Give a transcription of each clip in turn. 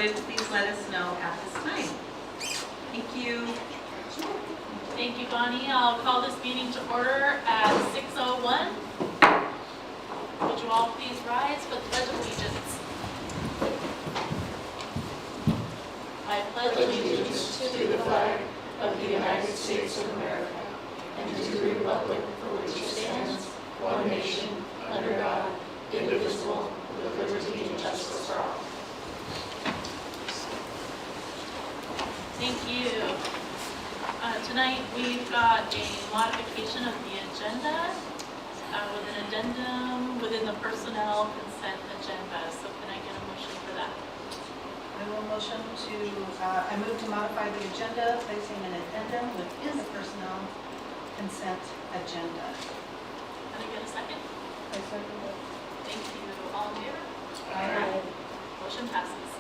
started, please let us know at this time. Thank you. Thank you, Bonnie. I'll call this meeting to order at 6:01. Would you all please rise for the Pledge of Allegiance? I pledge allegiance to the flag of the United States of America and to the republic for which it stands, one nation, under God, indivisible, with liberty and justice for all. Thank you. Tonight we've got a modification of the agenda with an addendum within the personnel consent agenda. So can I get a motion for that? I will motion to, I move to modify the agenda, placing an addendum within the personnel consent agenda. Can I get a second? I second it. Thank you. All in favor? Aye. Motion passes.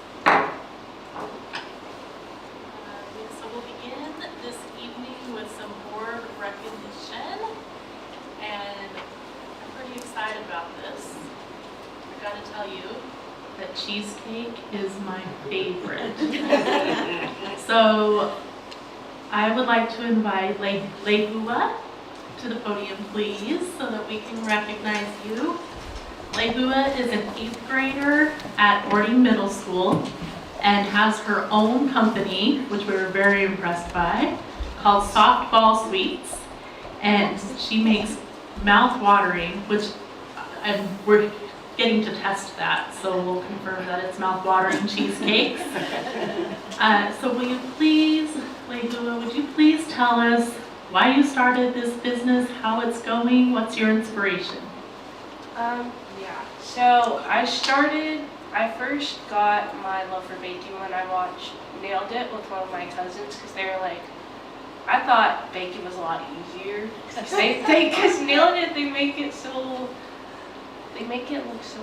So we'll begin this evening with some board recognition, and I'm pretty excited about this. I gotta tell you that cheesecake is my favorite. So I would like to invite Lehua to the podium, please, so that we can recognize you. Lehua is an 8th grader at Ording Middle School and has her own company, which we were very impressed by, called Softball Sweets. And she makes mouth-watering, which we're getting to test that, so we'll confirm that it's mouth-watering cheesecakes. So will you please, Lehua, would you please tell us why you started this business, how it's going, what's your inspiration? So I first got my love for baking when I watched Nailed It with one of my cousins, because they were like, I thought baking was a lot easier. Because Nailed It, they make it look so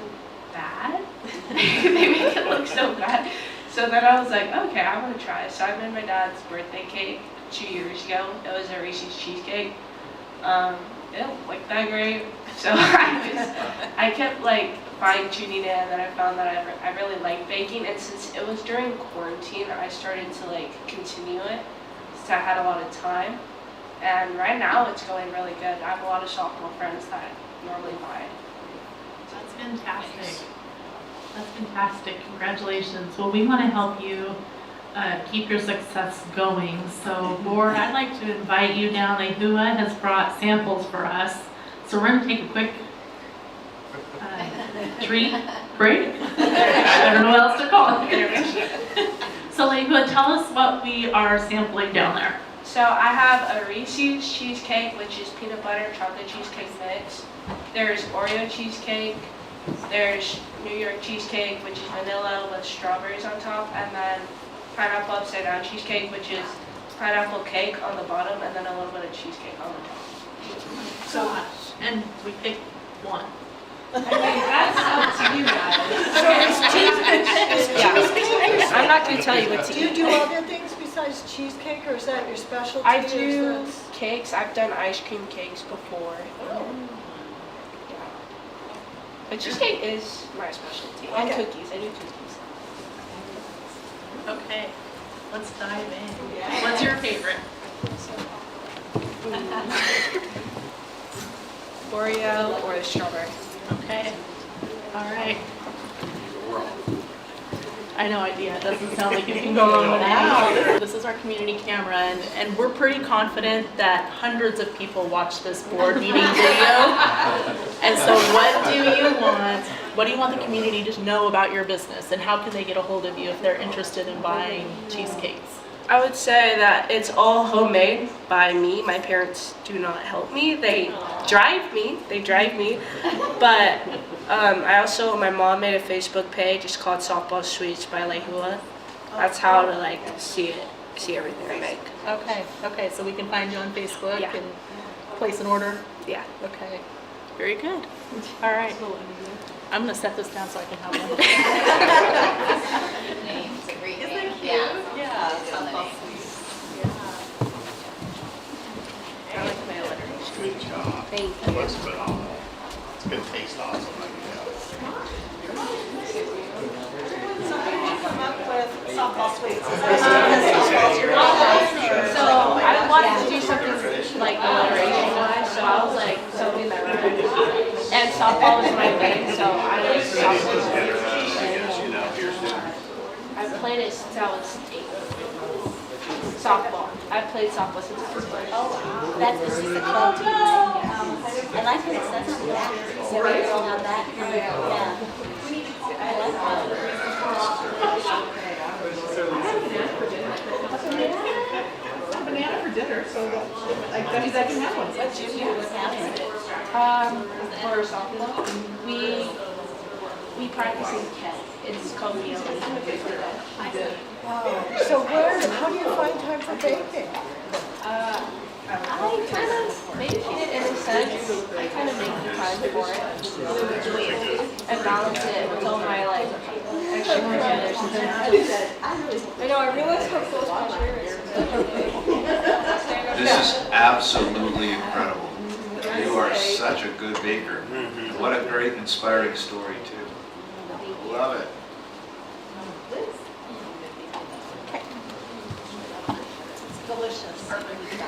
bad. They make it look so bad. So then I was like, okay, I want to try it. So I made my dad's birthday cake 2 years ago. It was a Reese's cheesecake. It didn't look that great. So I kept like fine-tuning it, and then I found that I really liked baking. And since it was during quarantine, I started to like continue it. So I had a lot of time. And right now it's going really good. I have a lot of softball friends that normally buy it. That's fantastic. That's fantastic. Congratulations. Well, we want to help you keep your success going. So, board, I'd like to invite you down. Lehua has brought samples for us. So we're going to take a quick treat break. I don't know what else to call it. So, Lehua, tell us what we are sampling down there. So I have a Reese's cheesecake, which is peanut butter and chocolate cheesecake mix. There's Oreo cheesecake. There's New York cheesecake, which is vanilla with strawberries on top, and then pineapple upside down cheesecake, which is pineapple cake on the bottom, and then a little bit of cheesecake on the top. So much. And we picked one. I mean, that's up to you guys. Yeah. I'm not going to tell you what to Do you eat. do other things besides cheesecake, or is that your specialty? I or is do that- cakes. I've done ice cream cakes before. Oh. Yeah. But cheesecake is my specialty. And Okay. cookies. I do cookies. Okay, let's dive in. What's your favorite? Oreo or the strawberry. Okay, all right. I know idea, it doesn't sound like you can go wrong with any. This is our community camera, and we're pretty confident that hundreds of people watch this board meeting video. And so what do you want the community to know about your business, and how can they get a hold of you if they're interested in buying cheesecakes? I would say that it's all homemade by me. My parents do not help me. They drive me. But my mom made a Facebook page. It's called Softball Sweets by Lehua. That's how to like see everything I make. Okay, so we can find you on Facebook Yeah. and place an order? Yeah. Okay, very good. All right, I'm gonna set this down so I can have one. Names, a great Isn't name. it cute? Yeah. Softball I like my alliteration. Good job. Thank you. That looks phenomenal. It's gonna taste awesome. I can tell. So how did you come up with Softball sweets. So I wanted to do something like alliteration wise, so I was like something that rhymed. And softball is my thing, so I like softball. I've played it since I was 8. Softball. I've played softball since I was 8. Oh, wow. That's the sister club team. I like it. That's on that. 7-year-old on that. Yeah. I like that. Banana for dinner, so that means I can have one. What gym you was having? For softball, we practice in Kent. It's called Meal. Wow. So how do you find time for baking? I kind of make it in a sense. I kind of make the time for it and balance it with all my like extracurriculars. I know. I realize how close my chair is. This is absolutely incredible. You are such a good baker. What a great, inspiring story, too. Love it. It's delicious.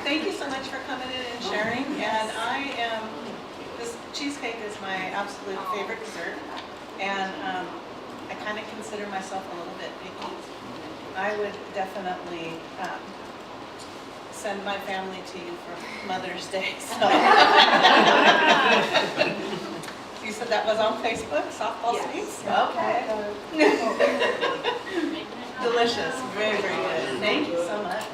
Thank you so much for coming in and sharing. And this cheesecake is my absolute favorite dessert. And I kind of consider myself a little bit picky. I would definitely send my family to you for Mother's Day. So. You said that was on Facebook, Softball Sweets? Okay. Delicious, very, very good. Thank you so much.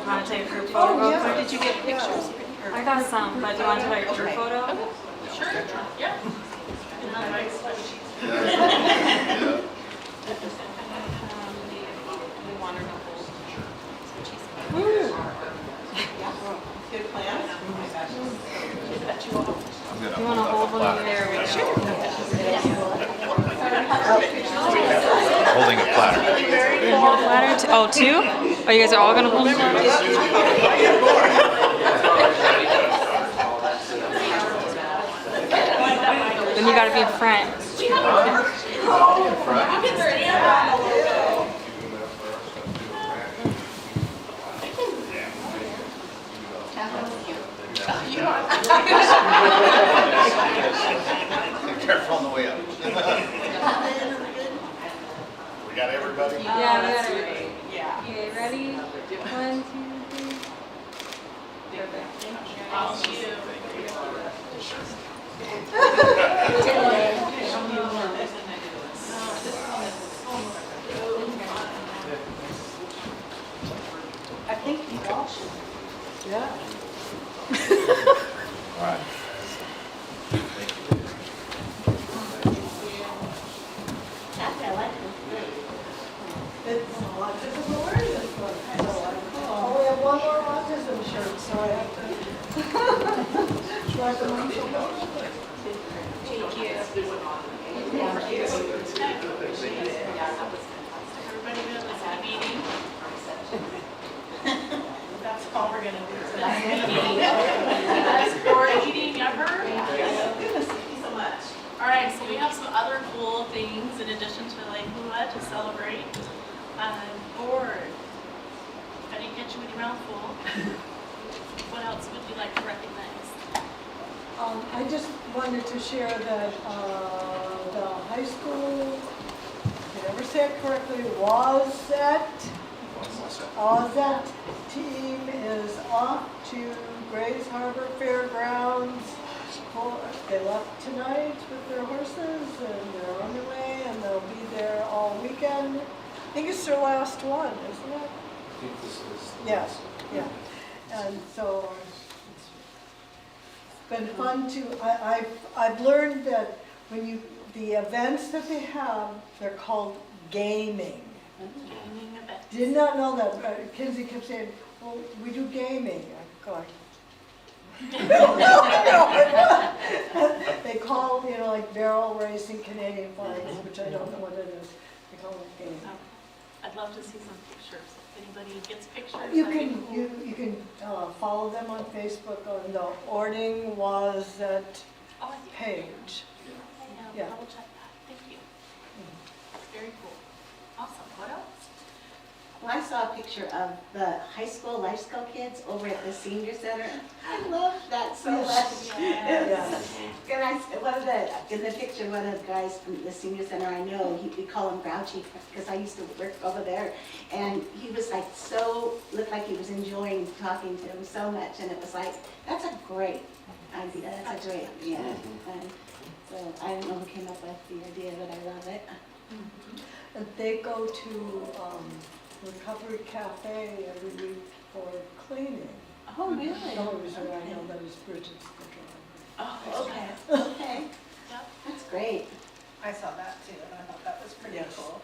Want to take a group Oh, photo real yeah. quick? Did you get pictures? I got some, but do you want to take a group Okay. photo? Yeah. Yeah. Good plan? I'm gonna You want to hold one of there? holding a platter. You hold a platter? Oh, 2? Oh, you guys are all going to hold a platter? Then you got to be in front. Careful on the way up. We got everybody? Yeah, we got it. Yeah. Okay, ready? 1, 2, 3. I think you all should. Yeah. All right. Actually, I like it. It's autism awareness month. Oh, we have one more autism shirt, so I have to try to make some more. Everybody good with the meeting? That's all we're gonna do tonight. Best board meeting ever? Goodness, thank you so much. All right, so we have some other cool things in addition to Lake Hua to celebrate. Board. I didn't get you with your mouth full. What else would you like to recognize? I just wanted to share that the high school, I can never say it correctly, Wazette team is off to Grays Harbor Fairgrounds. They left tonight with their horses and they're on their way and they'll be there all weekend. I think it's their last one, isn't it? I think this is. Yes, yeah. And so it's been fun to, I've learned that when the events that they have, they're called gaming. Gaming event. Did not know that. Kinsey kept saying, well, we do gaming. I'm going, no. They call, like barrel racing, Canadian flags, which I don't know what it is. They call it gaming. Oh. So, All right, so we have some other cool things in addition to Lake Hua to celebrate. Board. I'd love to see some pictures. If anybody gets pictures, You that'd be can, cool. you can follow them on Facebook on the Ording Was It Oh, I think, page. yeah, Yeah. double check that. Thank you. Very cool. Awesome. What else? Well, I saw a picture of the high school life skill kids over at the senior center. I love that so much. Yes. And in the picture, one of the guys from the senior center I know, we call him Grouchy because I used to work over there. And he was like looked like he was enjoying talking to him so much. And it was like, that's a great idea. That's a great idea. And so I don't know who came up with the idea, but I love it. And they go to Recovery Cafe every week for cleaning. Oh, really? The only reason I know that is Bridget's the driver. Oh, okay, okay. Yep. That's great. I saw that too, and I thought that was pretty cool.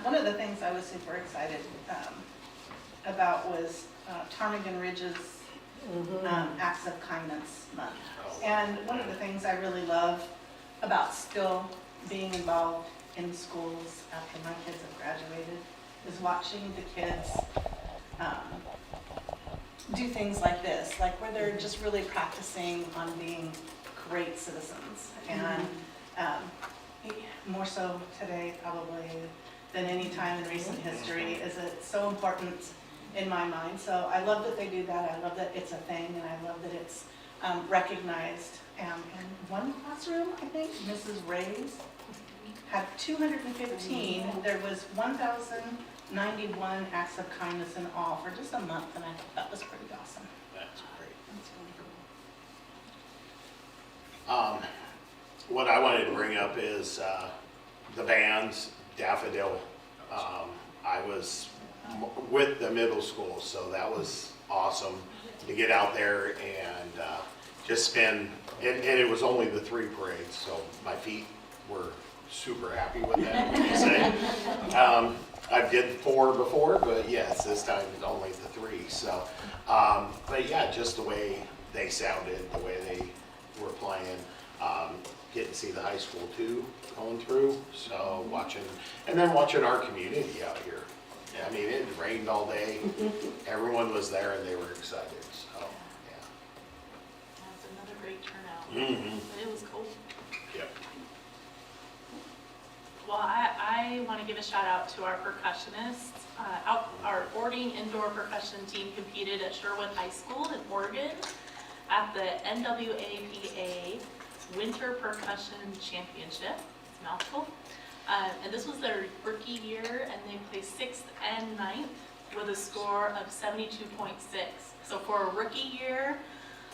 One of the things I was super excited about was Ptarmigan Ridge's Acts of Kindness Month. And one of the things I really love about still being involved in schools after my kids have graduated is watching the kids do things like this, like where they're just really practicing on being great citizens. And more so today probably than any time in recent history is it so important in my mind. So I love that they do that. I love that it's a thing, and I love that it's recognized. In one classroom, I think, Mrs. Ray's had 215. There was 1,091 acts of kindness in all for just a month, and I thought that was pretty awesome. That's great. What I wanted to bring up is the bands, Daffodil. I was with the middle school, so that was awesome to get out there and just spend, and it was only the 3 parades, so my feet were super happy with that, what do you say? I did 4 before, but yes, this time it's only the 3, so. But yeah, just the way they sounded, the way they were playing, getting to see the high school too, going through, so watching our community out here. I mean, it rained all day, everyone was there and they were excited, so, yeah. That's another great turnout. Mm-hmm. But it was cold. Yep. Well, I want to give a shout out to our percussionists. Our Ording indoor percussion team competed at Sherwood High School in Oregon at the NWAPA Winter Percussion Championship. It's a mouthful. And this was their rookie year, and they placed 6th and 9th with a score of 72.6. So for a rookie year,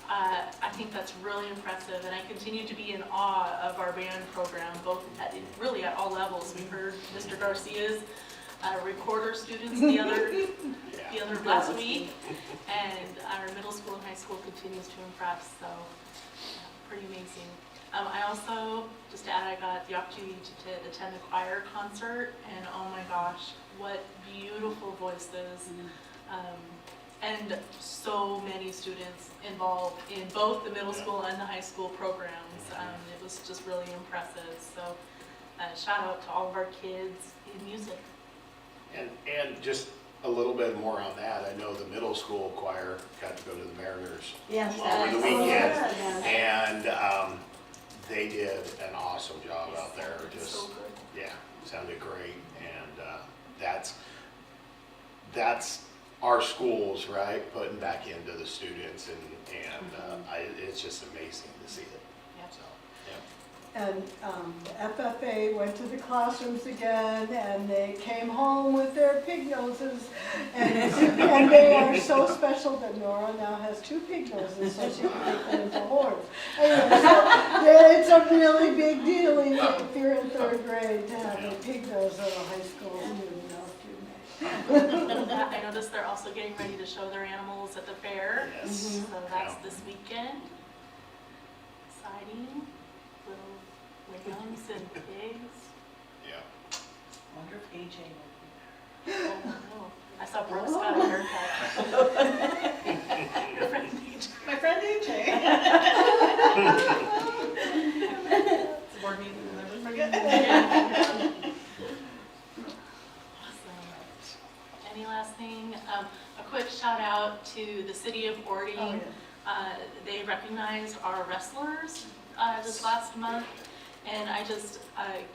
I think that's really impressive, and I continue to be in awe of our band program, both really at all levels. We heard Mr. Garcia's recorder students the other last week, and our middle school and high school continues to impress. So pretty amazing. I also, just to add, I got the opportunity to attend the choir concert, and oh my gosh, what beautiful voices. And so many students involved in both the middle school and the high school programs. It was just really impressive. So shout out to all of our kids in music. And just a little bit more on that, I know the middle school choir got to go to the Mariners Yes. over the Oh, weekend, yeah. and they did an awesome job out there. It's so good. Yeah, sounded great, and that's our schools, right, putting back into the students, and it's just amazing to see it. Yep. So, yeah. And the FFA went to the classrooms again, and they came home with their pig noses. And they are so special that Nora now has 2 pig noses, so she can make them into horns. Anyway, so yeah, it's a really big deal if you're in 3rd grade to have a pig nose at a high school student. I noticed they're also getting ready to show their animals at the fair. Yes. So that's Yeah. this weekend. Exciting. Little lambs and pigs. Yeah. Wonder if AJ will be Oh no. I saw Brooks got a haircut. Your friend AJ. there. My friend AJ. It's a board meeting, we'll never forget. Awesome. to the city of Ording. Oh, yeah. They recognized our wrestlers this last month, and I just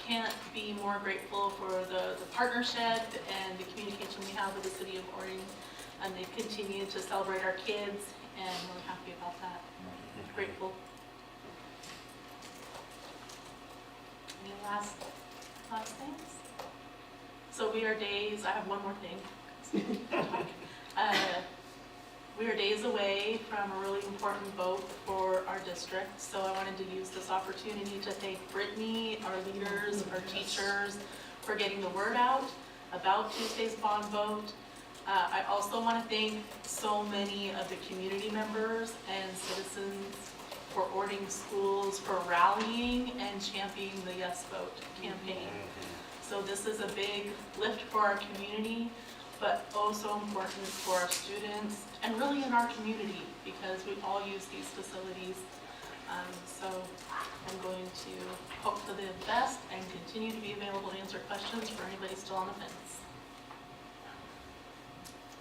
can't be more grateful for the partnership and the communication we have with the city of Ording. And they continue to celebrate our kids, and we're happy about that. Grateful. Any last things? So we are days, I have one more thing. We are days away from a really important vote for our district, so I wanted to use this opportunity to thank Brittany, our leaders, our teachers, for getting the word out about Tuesday's bond vote. I also want to thank so many of the community members and citizens for Ording Schools for rallying and championing the Yes Vote campaign. So this is a big lift for our community, but also important for our students and really in our community because we all use these facilities. So I'm going to hope for the best and continue to be available to answer questions for anybody still on the fence.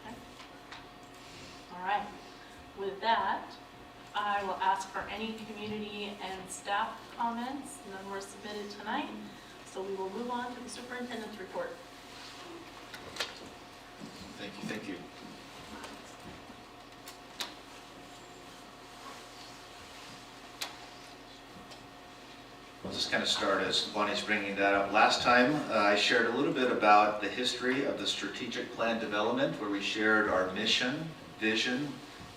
Okay. All right. With that, I will ask for any community and staff comments. None were submitted tonight, so we will move on to the superintendent's report. Thank you. I'll just kind of start as Bonnie's bringing that up. Last time, I shared a little bit about the history of the strategic plan development, where we shared our mission, vision,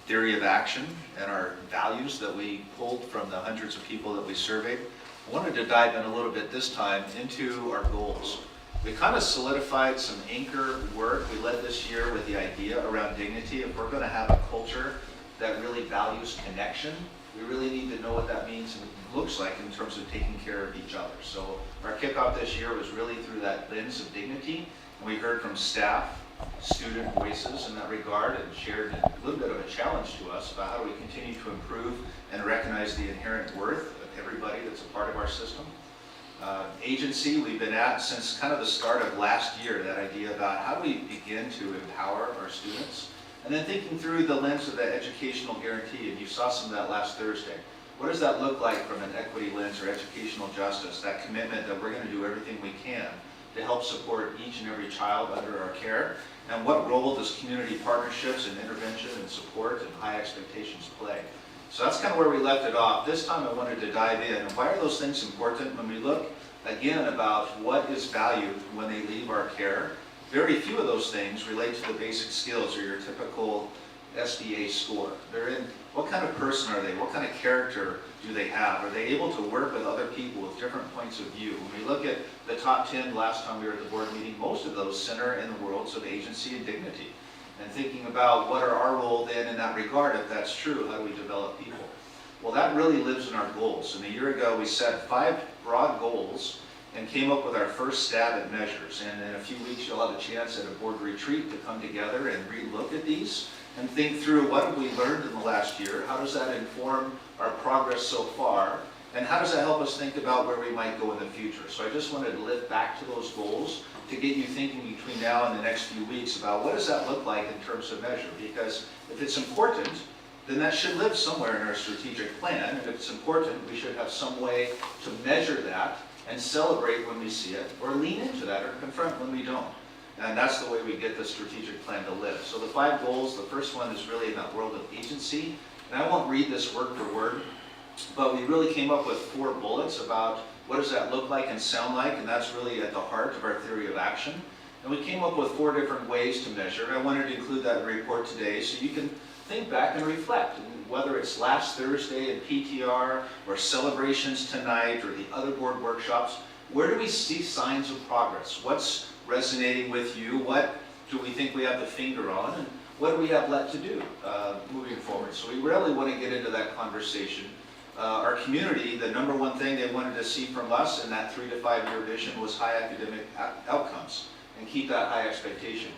theory of action, and our values that we pulled from the hundreds of people that we surveyed. I wanted to dive in a little bit this time into our goals. We kind of solidified some anchor work. We led this year with the idea around dignity. If we're going to have a culture that really values connection, we really need to know what that means and looks like in terms of taking care of each other. So our kickoff this year was really through that lens of dignity. And we heard from staff, student voices in that regard, and shared a little bit of a challenge to us about how do we continue to improve and recognize the inherent worth of everybody that's a part of our system. Agency, we've been at since kind of the start of last year, that idea about how do we begin to empower our students, and then thinking through the lens of the educational guarantee, and you saw some of that last Thursday. What does that look like from an equity lens or educational justice, that commitment that we're going to do everything we can to help support each and every child under our care, and what role does community partnerships and intervention and support and high expectations play? So that's kind of where we left it off. This time I wanted to dive in. And why are those things important? When we look again about what is valued when they leave our care, very few of those things relate to the basic skills or your typical SDA score. They're in what kind of person are they? What kind of character do they have? Are they able to work with other people with different points of view? When we look at the top 10 last time we were at the board meeting, most of those center in the worlds of agency and dignity. And thinking about what are our role then in that regard, if that's true, how do we develop people? Well, that really lives in our goals. And a year ago, we set 5 broad goals and came up with our first stab at measures. And in a few weeks, you'll have a chance at a board retreat to come together and re-look at these and think through what have we learned in the last year, how does that inform our progress so far, and how does that help us think about where we might go in the future. So I just wanted to lift back to those goals to get you thinking between now and the next few weeks about what does that look like in terms of measure. Because if it's important, then that should live somewhere in our strategic plan. And if it's important, we should have some way to measure that and celebrate when we see it, or lean into that, or confront when we don't. And that's the way we get the strategic plan to live. So the 5 goals, the first one is really in that world of agency. And I won't read this word for word, but we really came up with 4 bullets about what does that look like and sound like, and that's really at the heart of our theory of action. And we came up with 4 different ways to measure. I wanted to include that in the report today so you can think back and reflect. And whether it's last Thursday at PTR, or celebrations tonight, or the other board workshops, where do we see signs of progress? What's resonating with you? What do we think we have the finger on? And what do we have left to do moving forward? So we really want to get into that conversation. Our community, the number one thing they wanted to see from us in that 3 to 5 year vision was high academic outcomes and keep that high expectation.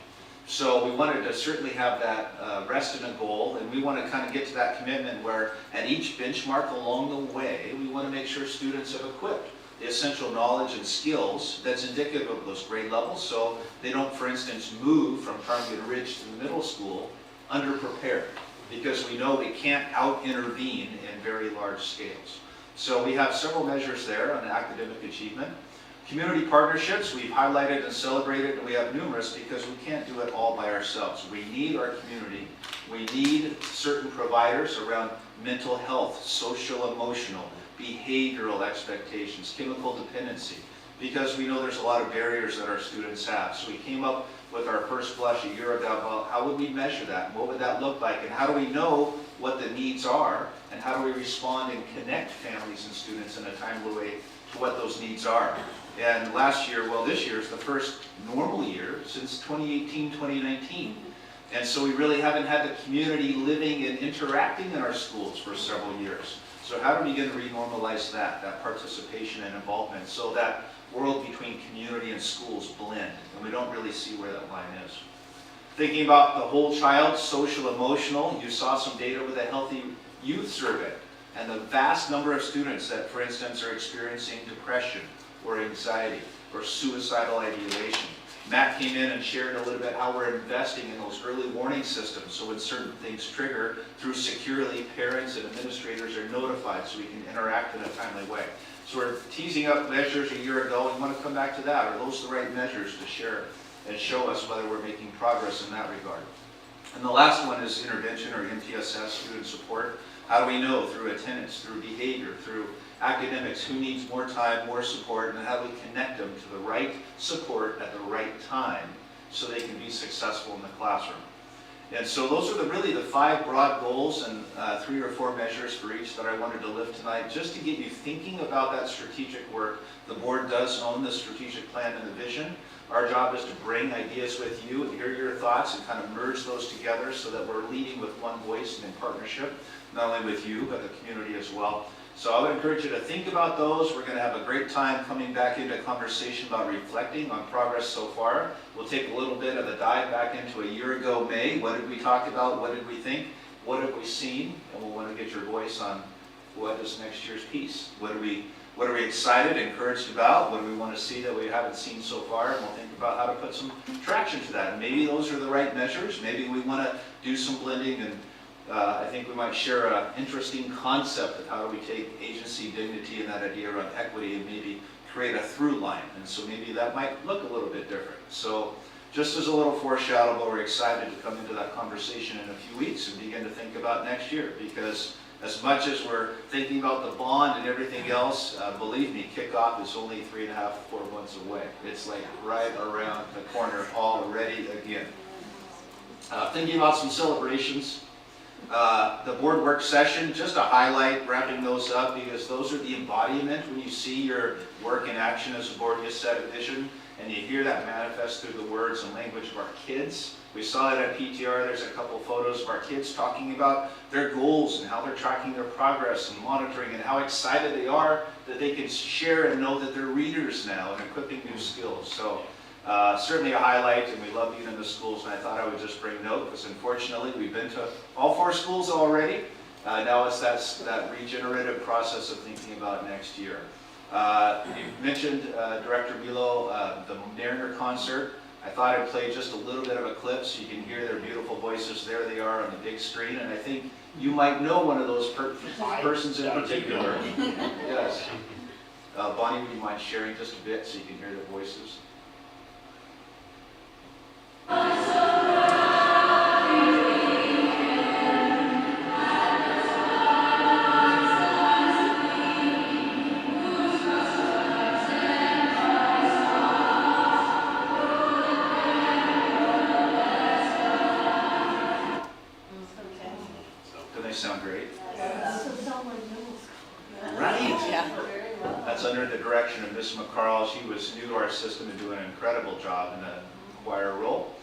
So we wanted to certainly have that rest in a goal, and we want to kind of get to that commitment where at each benchmark along the way, we want to make sure students have equipped the essential knowledge and skills that's indicative of those grade levels, so they don't, for instance, move from Ptarmigan Ridge to the middle school underprepared because we know we can't out-intervene in very large scales. So we have several measures there on academic achievement. Community partnerships, we've highlighted and celebrated, and we have numerous because we can't do it all by ourselves. We need our community. We need certain providers around mental health, social, emotional, behavioral expectations, chemical dependency, because we know there's a lot of barriers that our students have. So we came up with our first blush a year ago about how would we measure that, what would that look like, and how do we know what the needs are, and how do we respond and connect families and students in a timely way to what those needs are. And last year, well, this year is the first normal year since 2018, 2019. And so we really haven't had the community living and interacting in our schools for several years. So how do we begin to renormalize that participation and involvement, so that world between community and schools blend, and we don't really see where that line is. Thinking about the whole child, social, emotional, you saw some data with a Healthy Youth Survey, and the vast number of students that, for instance, are experiencing depression or anxiety or suicidal ideation. Matt came in and shared a little bit how we're investing in those early warning systems, so when certain things trigger, through securely, parents and administrators are notified so we can interact in a timely way. So we're teasing up measures a year ago, and we want to come back to that. Are those the right measures to share and show us whether we're making progress in that regard? And the last one is intervention, or MTSS, student support. How do we know through attendance, through behavior, through academics, who needs more time, more support, and how do we connect them to the right support at the right time so they can be successful in the classroom? And so those are really the 5 broad goals and 3 or 4 measures for each that I wanted to lift tonight, just to get you thinking about that strategic work. The board does own the strategic plan and the vision. Our job is to bring ideas with you and hear your thoughts and kind of merge those together so that we're leading with one voice and in partnership, not only with you, but the community as well. So I would encourage you to think about those. We're going to have a great time coming back into conversation about reflecting on progress so far. We'll take a little bit of a dive back into a year ago May. What did we talk about? What did we think? What have we seen? And we'll want to get your voice on what is next year's piece. What are we excited, encouraged about? What do we want to see that we haven't seen so far? And we'll think about how to put some traction to that. And maybe those are the right measures. Maybe we want to do some blending, and I think we might share an interesting concept of how do we take agency, dignity, and that idea around equity and maybe create a through line. And so maybe that might look a little bit different. So just as a little foreshadow, but we're excited to come into that conversation in a few weeks and begin to think about next year, because as much as we're thinking about the bond and everything else, believe me, kickoff is only 3.5, 4 months away. It's like right around the corner already again. Thinking about some celebrations. The board work session, just a highlight, wrapping those up, because those are the embodiment. When you see your work in action as a board, you set a vision, and you hear that manifest through the words and language of our kids. We saw that at PTR. There's a couple photos of our kids talking about their goals and how they're tracking their progress and monitoring, and how excited they are that they can share and know that they're readers now and equipping new skills. So certainly a highlight, and we love being in the schools, and I thought I would just bring note, because unfortunately we've been to all 4 schools already. Now it's that regenerative process of thinking about next year. You mentioned, Director Milo, the Mariner concert. I thought I'd play just a little bit of a clip so you can hear their beautiful voices. There they are on the big screen, and I think you might know one of those persons in particular. Yes. Bonnie, would you mind sharing just a bit so you can hear their voices? Don't they sound great? Right. Yeah. That's under the direction of Miss McCarl. She was new to our system and doing an incredible job in the choir role.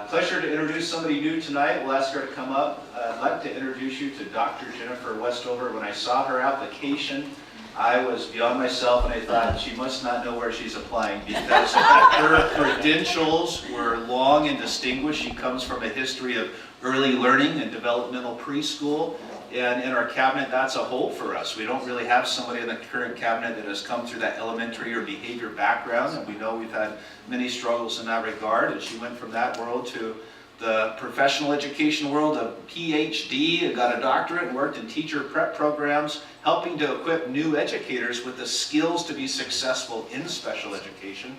Pleasure to introduce somebody new tonight. We'll ask her to come up. I'd like to introduce you to Dr. Jennifer Westover. When I saw her application, I was beyond myself, and I thought she must not know where she's applying, because her credentials were long and distinguished. She comes from a history of early learning and developmental preschool. And in our cabinet, that's a hole for us. We don't really have somebody in the current cabinet that has come through that elementary or behavior background, and we know we've had many struggles in that regard. And she went from that world to the professional education world, a PhD, got a doctorate, and worked in teacher prep programs, helping to equip new educators with the skills to be successful in special education.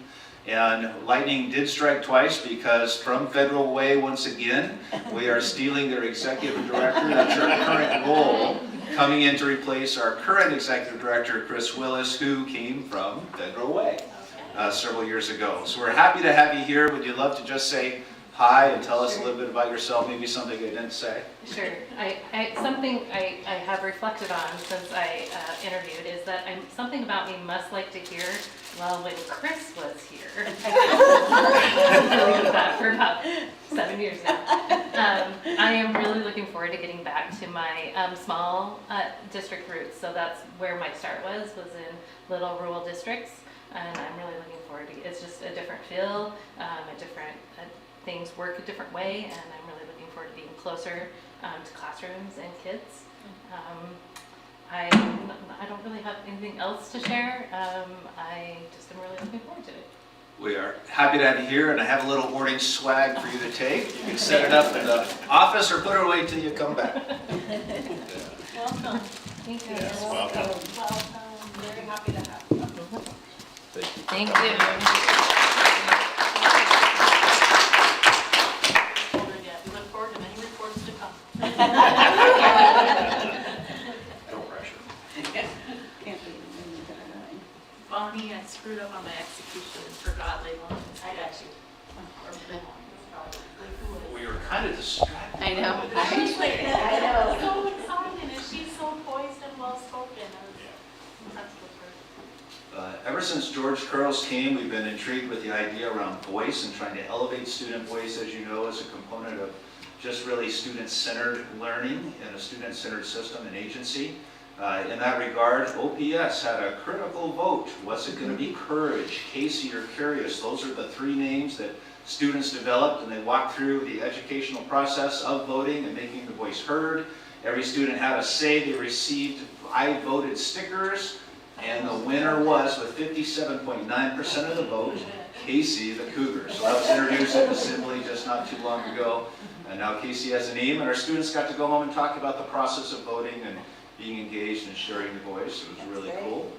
And lightning did strike twice, because from Federal Way, once again, we are stealing their executive director. That's her current role, coming in to replace our current executive director, Chris Willis, who came from Federal Way several years ago. So we're happy to have you here. Would you love to just say hi and tell us a little bit about yourself, maybe something I didn't say? Sure. Something I have reflected on since I interviewed is that something about me must like to hear, well, when Chris was here. I've been really with that for about 7 years now. I am really looking forward to getting back to my small district roots. So that's where my start was in little rural districts. And I'm really looking forward to it's just a different feel, things work a different way, and I'm really looking forward to being closer to classrooms and kids. I don't really have anything else to share. I just am really looking forward to it. We are happy to have you here, and I have a little orange swag for you to take. You can set it up in the office or put it away till you come back. Welcome. Thank you. Yes, welcome. Welcome. Very happy to have you. Thank you. We look forward to many reports to come. No pressure. Bonnie, I screwed up on my execution and forgot Leilani. I got you. We were kind of distracted. I know. I know. So excited, and she's so poised and well-spoken. Ever since George Curls came, we've been intrigued with the idea around voice and trying to elevate student voice, as you know, as a component of just really student-centered learning and a student-centered system and agency. In that regard, OPS had a critical vote. Was it going to be Courage, Casey, or Curious? Those are the three names that students developed, and they walked through the educational process of voting and making the voice heard. Every student had a say. They received I voted stickers. And the winner was, with 57.9% of the vote, Casey the Cougar. So that was introduced at Assembly just not too long ago. And now Casey has a name, and our students got to go home and talk about the process of voting and being engaged and sharing the voice. It was really cool.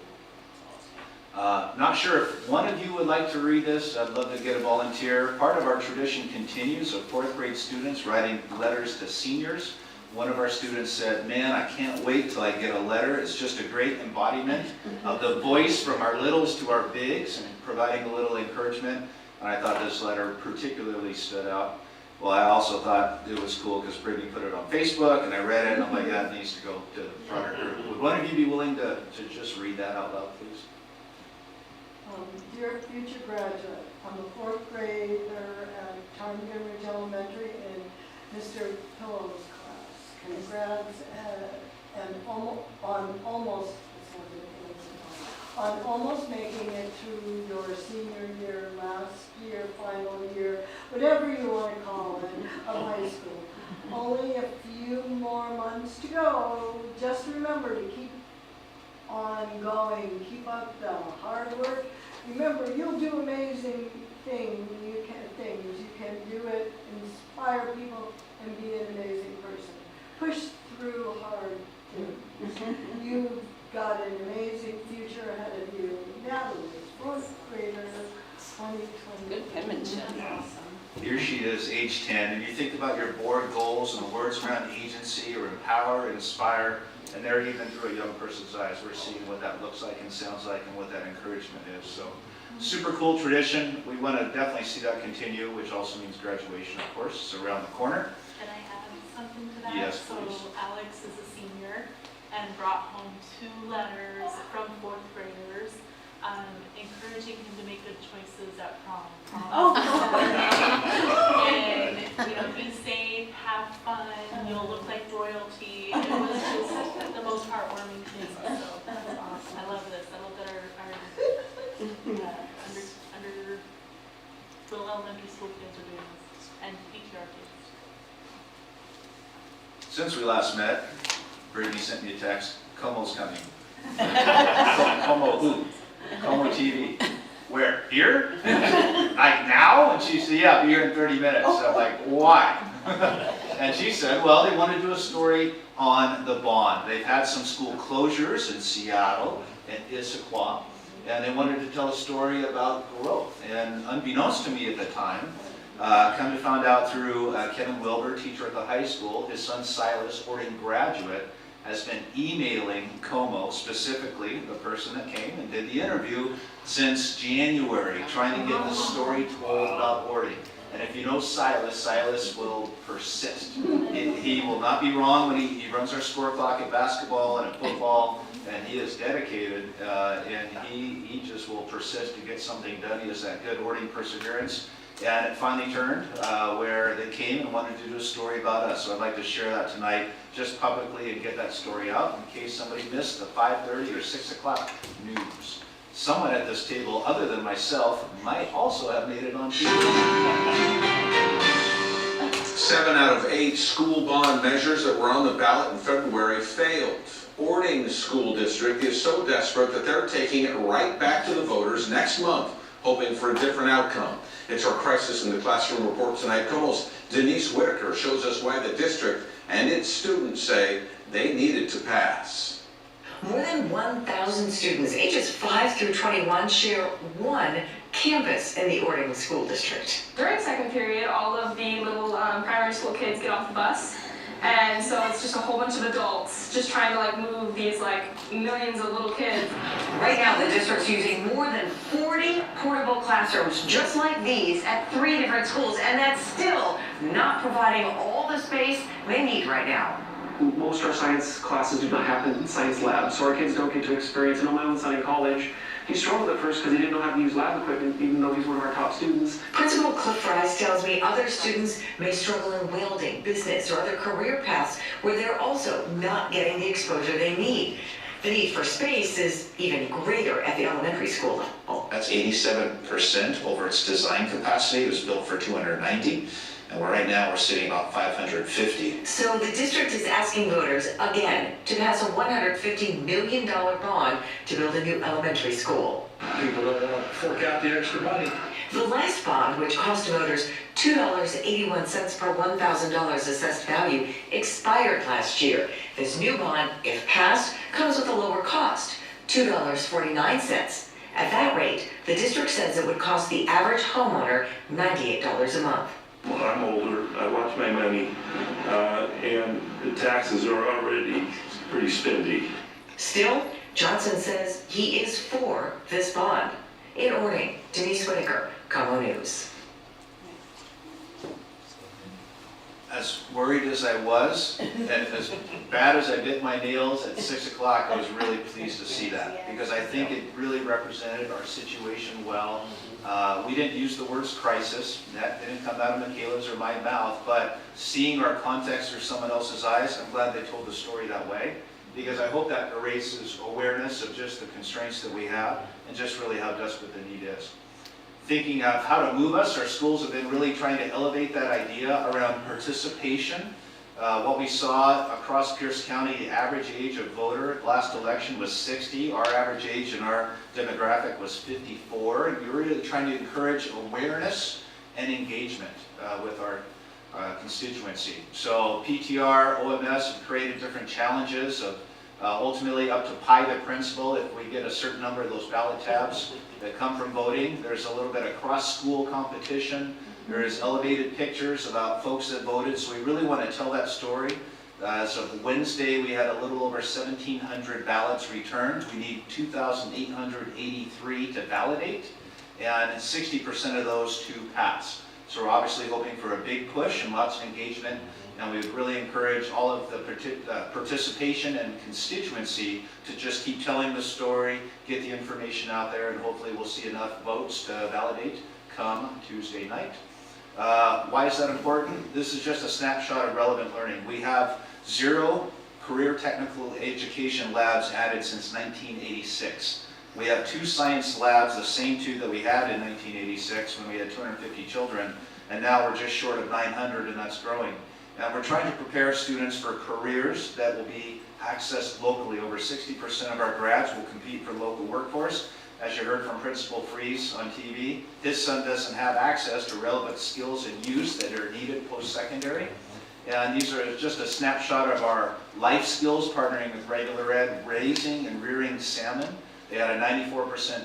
Not sure if one of you would like to read this. I'd love to get a volunteer. Part of our tradition continues of fourth grade students writing letters to seniors. One of our students said, man, I can't wait till I get a letter. It's just a great embodiment of the voice from our littles to our bigs, and providing a little encouragement. And I thought this letter particularly stood out. Well, I also thought it was cool because Brittany put it on Facebook, and I read it, and I'm like, yeah, it needs to go to the broader group. Would one of you be willing to just read that out loud, please? Dear future graduate, I'm a fourth grader at Ptarmigan Ridge Elementary in Mr. Pillow's class. Congrats on almost making it through your senior year, last year, final year, whatever you want to call it, of high school. Only a few more months to go. Just remember to keep on going, keep up the hard work. Remember, you'll do amazing things. You can do it, inspire people, and be an amazing person. Push through hard things. You've got an amazing future ahead of you. Natalie, fourth grader, 2020. Good penmanship. Here she is, age 10, and you think about your board goals and the words around agency or empower, inspire, and there even through a young person's eyes, we're seeing what that looks like and sounds like and what that encouragement is. So, super cool tradition. We want to definitely see that continue, which also means graduation, of course. It's around the corner. Can I add something to that? Yes, please. So Alex is a senior and brought home 2 letters from 4th graders encouraging him to make good choices at prom. And, be safe, have fun, you'll look like royalty. It was just the most heartwarming thing. So that's awesome. I love this. I love that our under little elementary school kids are doing this, and PTR kids. Since we last met, Brittany sent me a text, Como's coming. Como who? Como TV. Where? Here? Like now? And she said, yeah, be here in 30 minutes. So I'm like, why? And she said, well, they want to do a story on the bond. They've had some school closures in Seattle and Issaquah, and they wanted to tell a story about growth. And unbeknownst to me at the time, come to find out through Kevin Wilbur, teacher at the high school, his son Silas, Orting graduate, has been emailing Como, specifically the person that came and did the interview, since January, trying to get the story told about Orting. And if you know Silas, Silas will persist. He will not be wrong when he runs our score clock at basketball and at football, and he is dedicated, and he just will persist to get something done. He has that good Orting perseverance. And it finally turned where they came and wanted to do a story about us. So I'd like to share that tonight just publicly and get that story out in case somebody missed the 5:30 or 6 o'clock news. Someone at this table, other than myself, might also have made it on TV. 7 out of 8 school bond measures that were on the ballot in February failed. Orting School District is so desperate that they're taking it right back to the voters next month, hoping for a different outcome. It's our Crisis in the Classroom report tonight. Como's Denise Whitaker shows us why the district and its students say they needed to pass. More than 1,000 students ages 5 through 21 share one campus in the Orting School District. During second period, all of the little primary school kids get off the bus. And so it's just a whole bunch of adults just trying to move these millions of little kids. Right now, the district's using more than 40 portable classrooms just like these at 3 different schools, and that's still not providing all the space they need right now. Most of our science classes do not happen in science labs, so our kids don't get to experience it. I know my own son in college, he struggled at first because he didn't know how to use lab equipment, even though he's one of our top students. Principal Cliff Fries tells me other students may struggle in welding, business, or other career paths where they're also not getting the exposure they need. The need for space is even greater at the elementary school level. That's 87% over its design capacity. It was built for 290. And right now we're sitting about 550. So the district is asking voters again to pass a $150 million bond to build a new elementary school. People don't want to fork out the extra money. The last bond, which cost voters $2.81 per $1,000 assessed value, expired last year. This new bond, if passed, comes with a lower cost, $2.49. At that rate, the district says it would cost the average homeowner $98 a month. When I'm older, I watch my money, and the taxes are already pretty spendy. Still, Johnson says he is for this bond. In Orting, Denise Whitaker, Como News. As worried as I was, and as bad as I bit my nails at 6 o'clock, I was really pleased to see that, because I think it really represented our situation well. We didn't use the words crisis, that didn't come out of Michaela's or my mouth, but seeing our context through someone else's eyes, I'm glad they told the story that way, because I hope that raises awareness of just the constraints that we have and just really how desperate the need is. Thinking of how to move us, our schools have been really trying to elevate that idea around participation. What we saw across Pierce County, the average age of voter last election was 60. Our average age in our demographic was 54. And we were really trying to encourage awareness and engagement with our constituency. So PTR, OMS have created different challenges of ultimately up to pi the principal. If we get a certain number of those ballot tabs that come from voting, there's a little bit of cross-school competition. There's elevated pictures about folks that voted, so we really want to tell that story. So Wednesday we had a little over 1,700 ballots returned. We need 2,883 to validate, and 60% of those to pass. So we're obviously hoping for a big push and lots of engagement, and we would really encourage all of the participation and constituency to just keep telling the story, get the information out there, and hopefully we'll see enough votes to validate come Tuesday night. Why is that important? This is just a snapshot of relevant learning. We have 0 career technical education labs added since 1986. We have 2 science labs, the same 2 that we had in 1986 when we had 250 children, and now we're just short of 900, and that's growing. And we're trying to prepare students for careers that will be accessed locally. Over 60% of our grads will compete for local workforce, As you heard from Principal Fries on TV, his son doesn't have access to relevant skills and use that are needed post-secondary. And these are just a snapshot of our life skills partnering with Regular Ed, raising and rearing salmon. They had a 94%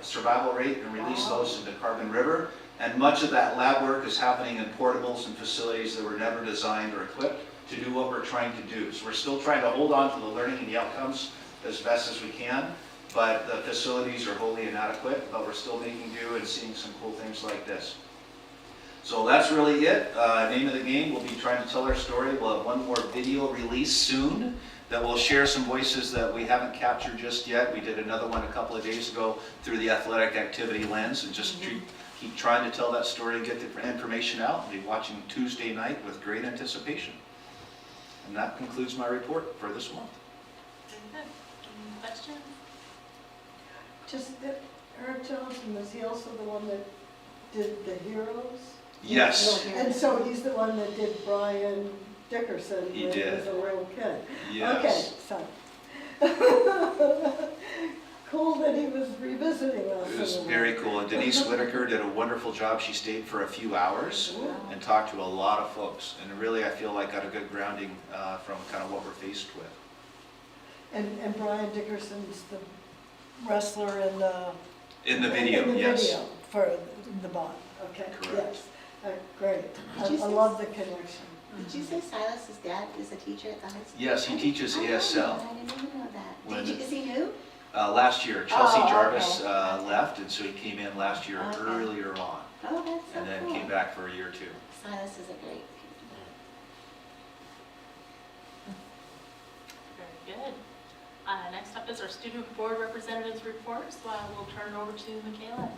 survival rate and released those into Carbon River. And much of that lab work is happening in portables and facilities that were never designed or equipped to do what we're trying to do. So we're still trying to hold on to the learning and the outcomes as best as we can, but the facilities are wholly inadequate, but we're still making do and seeing some cool things like this. So that's really it. Name of the game, we'll be trying to tell our story. We'll have one more video release soon that will share some voices that we haven't captured just yet. We did another one a couple of days ago through the athletic activity lens, and just keep trying to tell that story and get the information out. We'll be watching Tuesday night with great anticipation. And that concludes my report for this month. Very good. Any questions? Just that Eric Johnson, was he also the one that did the Heroes? Yes. And so he's the one that did Brian Dickerson when he was a little kid. Yes. Okay, so. Cool that he was revisiting us. It was very cool. And Denise Whitaker did a wonderful job. She stayed for a few hours and talked to a lot of folks. And really, I feel like got a good grounding from kind of what we're faced with. And Brian Dickerson's the wrestler in the video, yes. video for the Bond. Okay. Correct. Yes. Great. I love the connection. Did you say Silas's dad is a teacher at the high school? Yes, he teaches ASL. I didn't even know that. Is he new? Last year, Chelsea Jarvis okay. left, and so he came in last year earlier on. Oh, that's so and then cool. came back for a year or two. Silas is a great Very good. Next up is our student board representatives report, so I will turn it over to Michaela.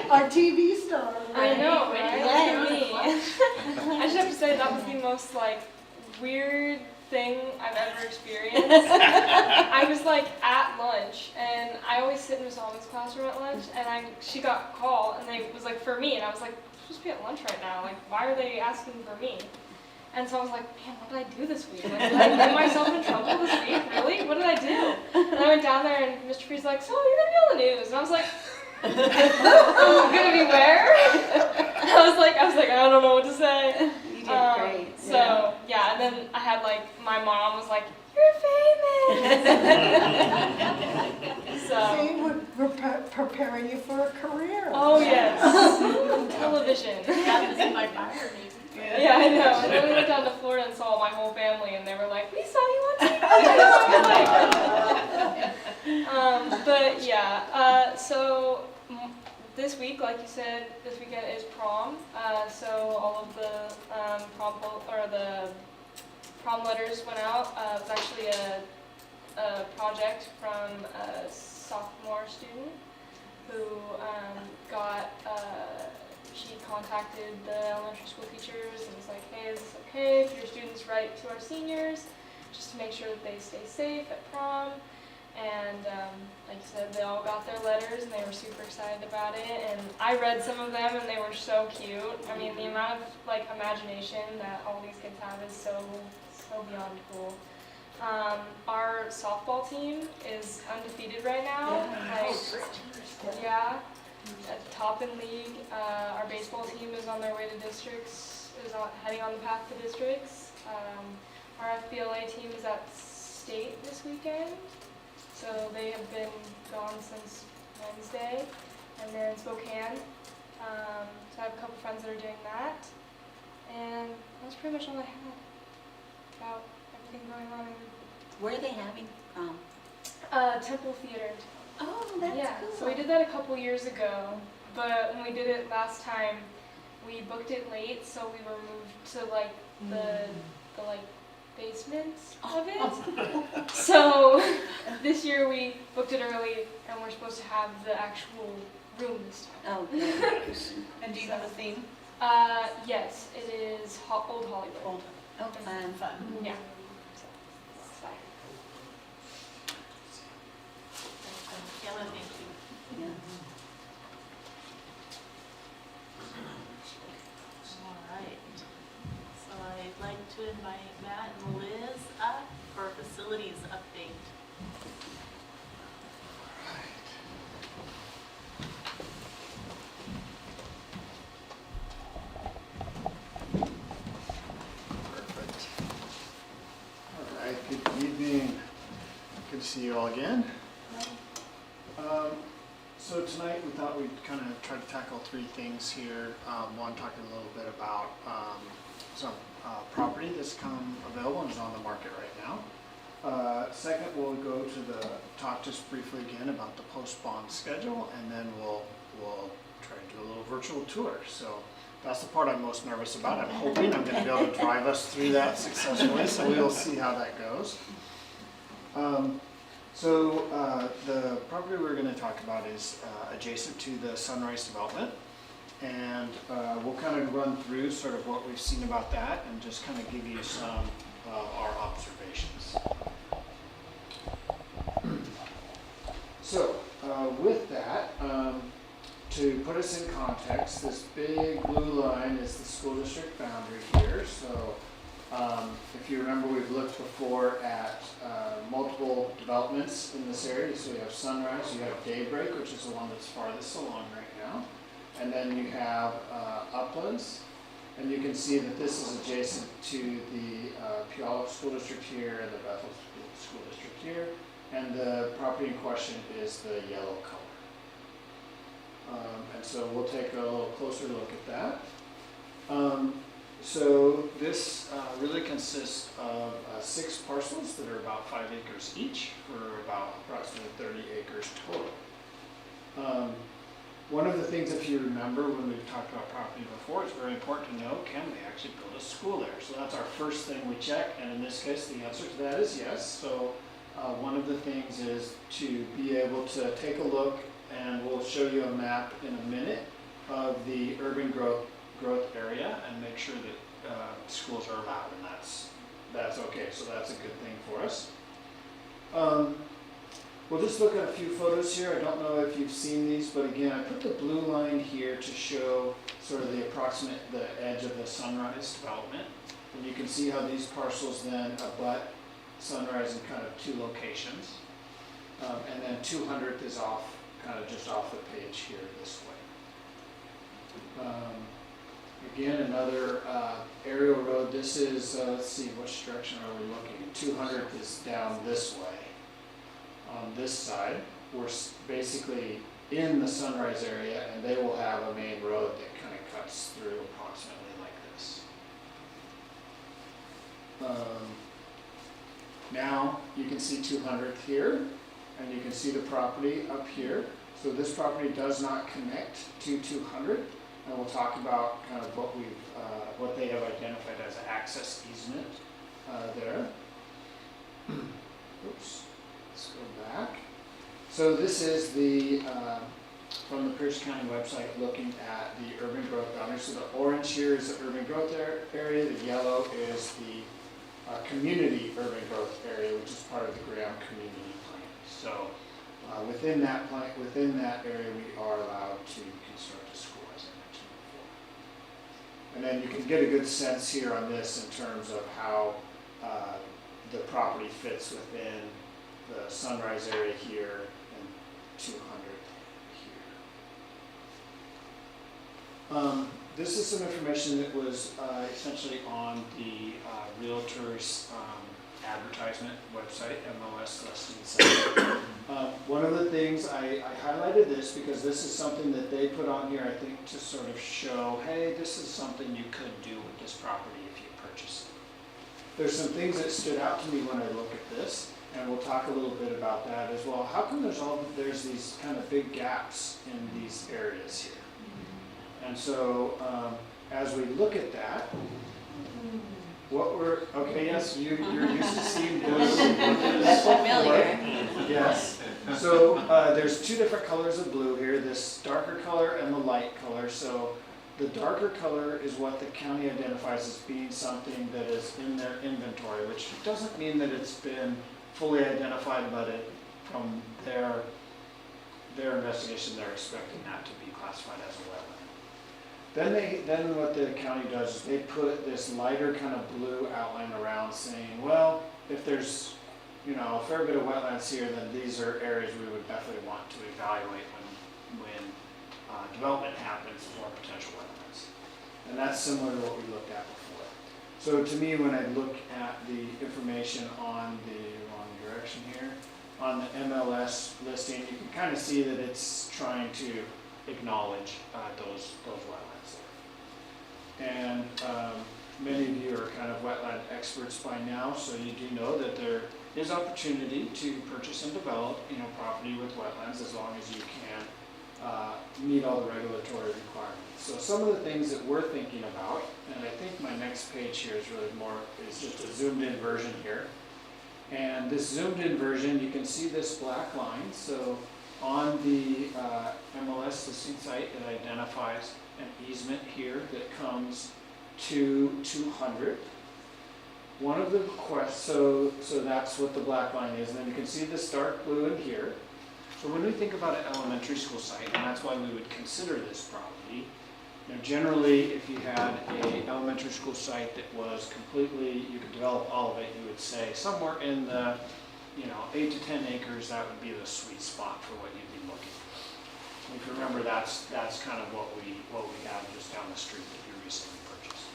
Our TV star. I know, right? Yeah, Me. I just have to say that was the most weird thing I've ever experienced. I was at lunch, and I always sit in Miss Almond's classroom at lunch, and she got a call, and it was for me, and I was like, I'm supposed to be at lunch right now. Why are they asking for me? And so I was like, man, what did I do this week? Did I get myself in trouble this week? Really? What did I do? And I went down there, and Mr. Free's like, so you're gonna be on the news, and I was like, I'm gonna be where? I was like, I don't know what to say. You did great. So yeah, and then I had my mom was like, you're famous. So See, we're preparing you for a career. oh yes, television. Got this in my fire, maybe. Yeah, I know. And then we went down to Florida and saw my whole family, and they were like, we saw you on TV. But yeah, so this week, like you said, this weekend is prom. So all of the the prom letters went out. It was actually a project from a sophomore student who she contacted the elementary school teachers and was like, hey, is this okay if your students write to our seniors just to make sure that they stay safe at prom? And like you said, they all got their letters and they were super excited about it. And I read some of them and they were so cute. I mean, the amount of imagination that all these kids have is so beyond cool. Our softball team is undefeated right now. Yeah. At the top in league. Our baseball team is on their way to districts, heading on the path to districts. Our FBLA team is at state this weekend, so they have been gone since Wednesday, and they're in Spokane. So I have a couple friends that are doing that, and that's pretty much all I had about everything going on. Where are they having prom? Temple Theater. Oh, that's cool. So we did that a couple years ago, but when we did it last time, we booked it late, so we were moved to the basement of it. So this year we booked it early, and we're supposed to have the actual room this time. Oh, good. And do you have a theme? Yes, it is Old Hollywood. Oh, fun. Yeah. Michaela, thank you. Yeah. All right. So I'd like to invite Matt and Liz up for a facilities update. evening. Good to see you all again. So tonight we thought we'd kind of try to tackle three things here. One, talking a little bit about some property that's come available and is on the market right now. Second, we'll go to talk just briefly again about the post-bond schedule, and then we'll try to do a little virtual tour. So that's the part I'm most nervous about. I'm hoping I'm going to be able to drive us through that successfully, so we'll see how that goes. The property we're going to talk about is adjacent to the Sunrise development, and we'll kind of run through sort of what we've seen about that and just kind of give you some of our observations. So with that, to put us in context, this big blue line is the school district boundary here. So if you remember, we've looked before at multiple developments in this area. So you have Sunrise, you have Daybreak, which is the one that's farthest along right now. And then you have Uplands. And you can see that this is adjacent to the Puyallup School District here and the Bethel School District here. And the property in question is the yellow color. And so we'll take a little closer look at that. So this really consists of 6 parcels that are about 5 acres each for about approximately 30 acres total. One of the things, if you remember when we've talked about property before, it's very important to know, can we actually build a school there? So that's our first thing we check, and in this case the answer to that is yes. So one of the things is to be able to take a look, and we'll show you a map in a minute of the urban growth area and make sure that schools are allowed, and that's okay. So that's a good thing for us. We'll just look at a few photos here. I don't know if you've seen these, but again, I put the blue line here to show sort of the edge of the Sunrise development. And you can see how these parcels then abut Sunrise in kind of 2 locations. And then 200th is kind of just off the page here this way. Again, another aerial road. This is, let's see, which direction are we looking? 200th is down this way. On this side, we're basically in the Sunrise area, and they will have a main road that kind of cuts through approximately like this. Now you can see 200th here, and you can see the property up here. So this property does not connect to 200, and we'll talk about kind of what they have identified as access easement there. Oops. Let's go back. So this is from the Pierce County website, looking at the urban growth boundary. So the orange here is the urban growth area. The yellow is the community urban growth area, which is part of the Graham Community Plan. So within that area, we are allowed to construct a school, as I mentioned before. And then you can get a good sense here on this in terms of how the property fits within the Sunrise area here and 200 here. This is some information that was essentially on the Realtors advertisement website, MOS Listing Center. One of the things I highlighted this because this is something that they put on here, I think, to sort of show, hey, this is something you could do with this property if you purchase it. There's some things that stood out to me when I look at this. And we'll talk a little bit about that as well. How come there's these kind of big gaps in these areas here? And so as we look at that, yes, you're used to seeing those. That's familiar. Yes. So there's 2 different colors of blue here, this darker color and the light color. So the darker color is what the county identifies as being something that is in their inventory, which doesn't mean that it's been fully identified, but from their investigation, they're expecting that to be classified as a wetland. Then what the county does is they put this lighter kind of blue outline around, saying, well, if there's a fair bit of wetlands here, then these are areas we would definitely want to evaluate when development happens for potential wetlands. And that's similar to what we looked at before. So to me, when I look at the information on the on the MLS listing, you can kind of see that it's trying to acknowledge those wetlands there. And many of you are kind of wetland experts by now, so you do know that there is opportunity to purchase and develop, property with wetlands as long as you can meet all the regulatory requirements. So some of the things that we're thinking about, and I think my next page here is really is just a zoomed in version here. And this zoomed in version, you can see this black line. So on the MLS listing site, it identifies an easement here that comes to 200. One of the requests, so that's what the black line is, and then you can see this dark blue in here. So when we think about an elementary school site, and that's why we would consider this property, generally if you had an elementary school site that was completely, you could develop all of it, you would say somewhere in the 8 to 10 acres, that would be the sweet spot for what you'd be looking for. If you remember, that's kind of what we have just down the street that you recently purchased.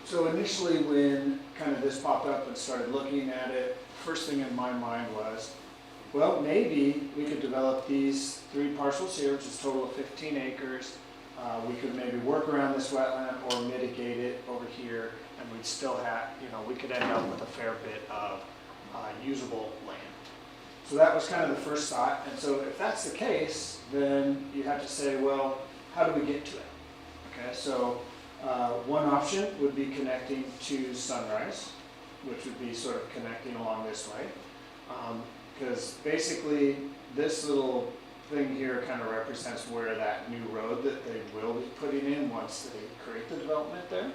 So initially when kind of this popped up and started looking at it, first thing in my mind was, well, maybe we could develop these 3 parcels here, which is a total of 15 acres. We could maybe work around this wetland or mitigate it over here, and we'd still have, we could end up with a fair bit of usable land. So that was kind of the first thought. And so if that's the case, then you have to say, well, how do we get to it? Okay, so one option would be connecting to Sunrise, which would be sort of connecting along this way. Because basically this little thing here kind of represents where that new road that they will be putting in once they create the development there.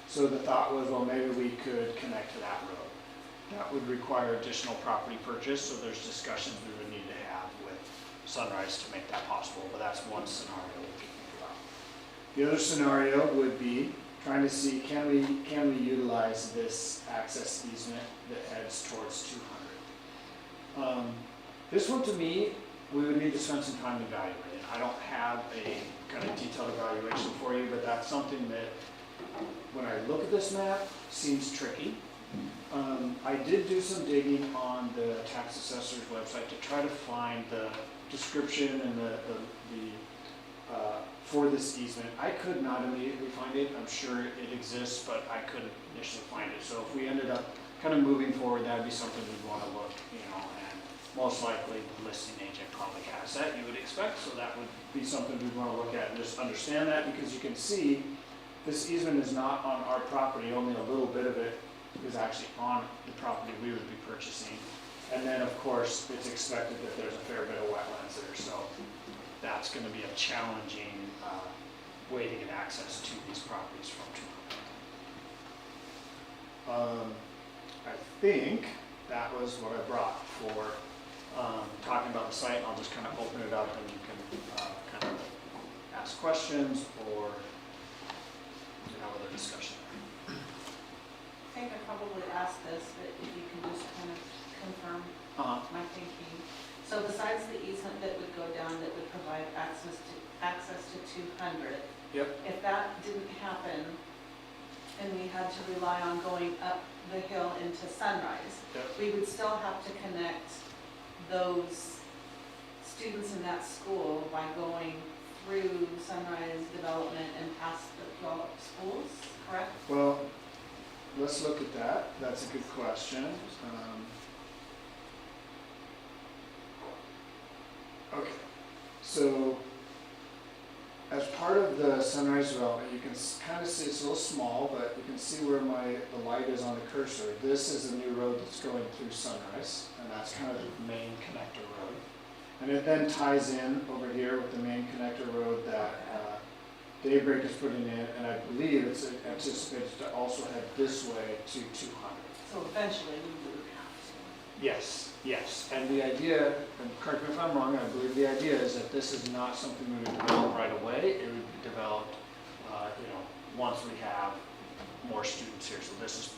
So the thought was, well, maybe we could connect to that road. That would require additional property purchase, so there's discussions we would need to have with Sunrise to make that possible, but that's one scenario we can think about. The other scenario would be trying to see, can we utilize this access easement that heads towards 200? This one, to me, we would need to spend some time evaluating. I don't have a kind of detailed evaluation for you, but that's something that, when I look at this map, seems tricky. I did do some digging on the tax assessor's website to try to find the description and the for this easement. I could not immediately find it. I'm sure it exists, but I couldn't initially find it. So if we ended up kind of moving forward, that'd be something we'd want to look, and most likely the listing agent probably has that, you would expect. So that would be something we'd want to look at and just understand that, because you can see this easement is not on our property. Only a little bit of it is actually on the property we would be purchasing. And then, of course, it's expected that there's a fair bit of wetlands there, so that's going to be a challenging way to get access to these properties from 200. I think that was what I brought for talking about the site. I'll just kind of open it up and you can kind of ask questions or have other discussion. I think I probably asked this, but if you can just kind of confirm my thinking. So besides the easement that would go down that would provide access to 200, yep. If that didn't happen and we had to rely on going up the hill into Sunrise, yep. We would still have to connect those students in that school by going through Sunrise Development and past the Puyallup schools, correct? Well, let's look at that. That's a good question. Okay, so as part of the Sunrise development, you can kind of see, it's a little small, but you can see where the light is on the cursor. This is the new road that's going through Sunrise, and that's kind of the main connector road. And it then ties in over here with the main connector road that Daybreak is putting in, and I believe it's anticipated to also head this way to 200. So eventually we would have to. Yes, yes. And the idea, and correct me if I'm wrong, I believe the idea is that this is not something we would develop right away. It would be developed, once we have more students here. So this is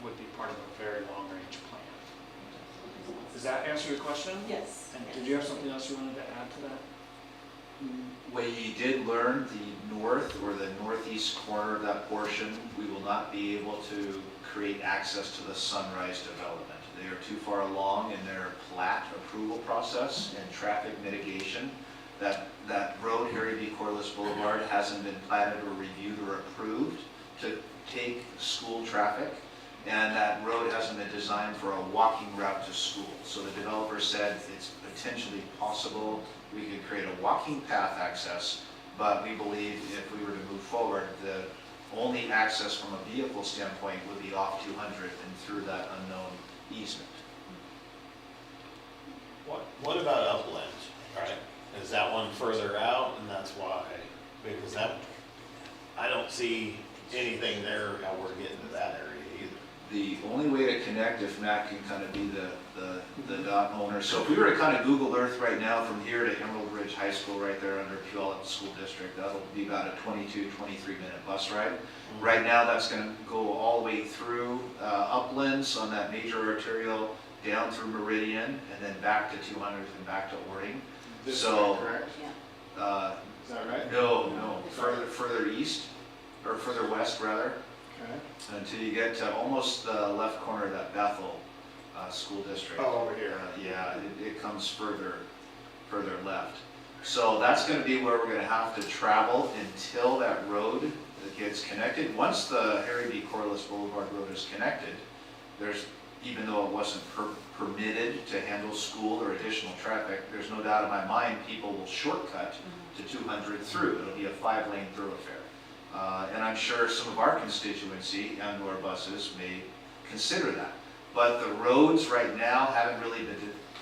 would be part of a very long-range plan. Does that answer your question? Yes. And did you have something else you wanted to add to that? We did learn the north or the northeast corner of that portion, we will not be able to create access to the Sunrise development. They are too far along in their plat approval process and traffic mitigation. That road, Harry B. Corliss Boulevard, hasn't been platted or reviewed or approved to take school traffic. And that road hasn't been designed for a walking route to school. So the developer said it's potentially possible we could create a walking path access, but we believe if we were to move forward, the only access from a vehicle standpoint would be off 200 and through that unknown easement. What about Upland, right? Is that one further out, and that's why? Because that, I don't see anything there how we're getting to that area either. The only way to connect, if Matt can kind of be the dot owner, so if we were to kind of Google Earth right now from here to Emerald Ridge High School right there under Puyallup School District, that'll be about a 22, 23-minute bus ride. Right now, that's going to go all the way through Uplands on that major arterial, down through Meridian, and then back to 200th and back to Ording. This So, way, correct? Is that right? no, further east, or further west rather, Okay. until you get to almost the left corner of that Bethel School District. Oh, over here. Yeah, it comes further left. So that's going to be where we're going to have to travel until that road gets connected. Once the Harry B. Corliss Boulevard Road is connected, even though it wasn't permitted to handle school or additional traffic, there's no doubt in my mind people will shortcut to 200 through. It'll be a 5-lane thoroughfare. And I'm sure some of our constituency and or buses may consider that. But the roads right now haven't really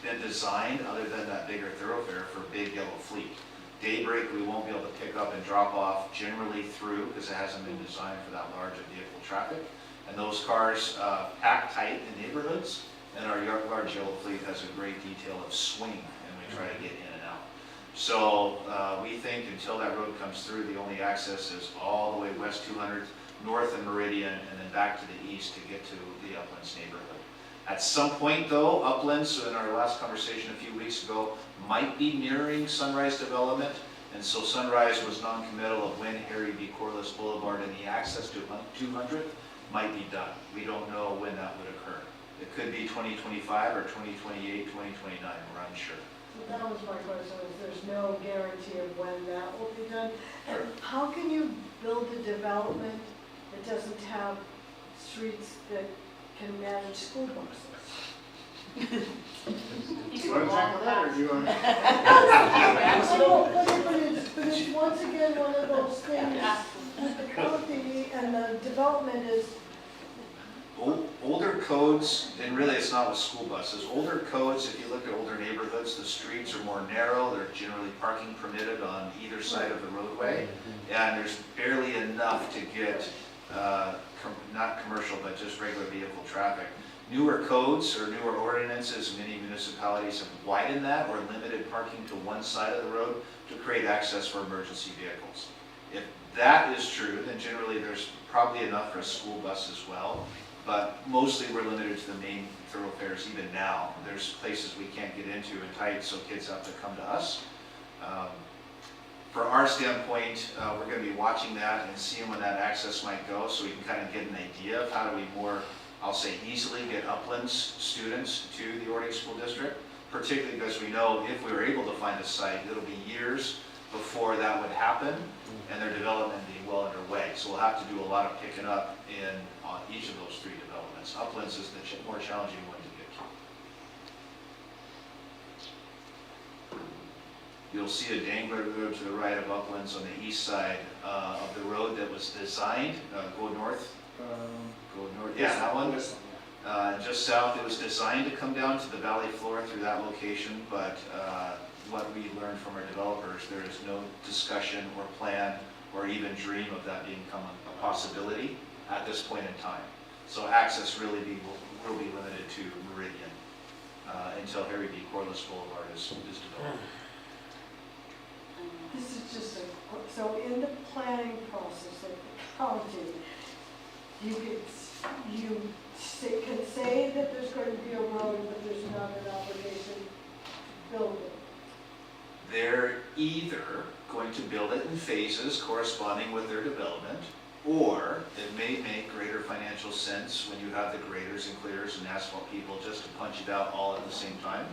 been designed, other than that bigger thoroughfare, for big yellow fleet. Daybreak, we won't be able to pick up and drop off generally through because it hasn't been designed for that large of vehicle traffic. And those cars pack tight in neighborhoods, and our large yellow fleet has a great detail of swing, and we try to get in and out. So we think until that road comes through, the only access is all the way west 200th, north of Meridian, and then back to the east to get to the Uplands neighborhood. At some point though, Uplands, in our last conversation a few weeks ago, might be mirroring Sunrise development, and so Sunrise was non-committal of when Harry B. Corliss Boulevard and the access to 200th might be done. We don't know when that would occur. It could be 2025 or 2028, 2029, we're unsure. That was my question, is there's no guarantee of when that will be done? And how can you build a development that doesn't have streets that can manage school buses? You want to tackle that, or do you want to? But it's once again one of those things with the county and the development is. Older codes, and really it's not with school buses, older codes, if you look at older neighborhoods, the streets are more narrow, they're generally parking permitted on either side of the roadway, and there's barely enough to get, not commercial, but just regular vehicle traffic. Newer codes or newer ordinances, many municipalities have widened that or limited parking to one side of the road to create access for emergency vehicles. If that is true, then generally there's probably enough for a school bus as well. But mostly we're limited to the main thoroughfares even now. There's places we can't get into in tight, so kids have to come to us. For our standpoint, we're going to be watching that and seeing when that access might go, so we can kind of get an idea of how do we more, I'll say, easily get Uplands students to the Ording School District, particularly because we know if we were able to find a site, it'll be years before that would happen, and their development being well underway. So we'll have to do a lot of picking up on each of those 3 developments. Uplands is the more challenging one to get to. You'll see a dangler road to the right of Uplands on the east side of the road that was designed. Go north. Yeah, that one. Just south, it was designed to come down to the valley floor through that location, but what we learned from our developers, there is no discussion or plan or even dream of that being a possibility at this point in time. So access really will be limited to Meridian until Harry B. Corliss Boulevard is developed. This is just so in the planning process of the county, you can say that there's going to be a road, but there's not an obligation to build it. They're either going to build it in phases corresponding with their development, Or it may make greater financial sense when you have the graders and clearers and asphalt people just to punch it out all at the same time.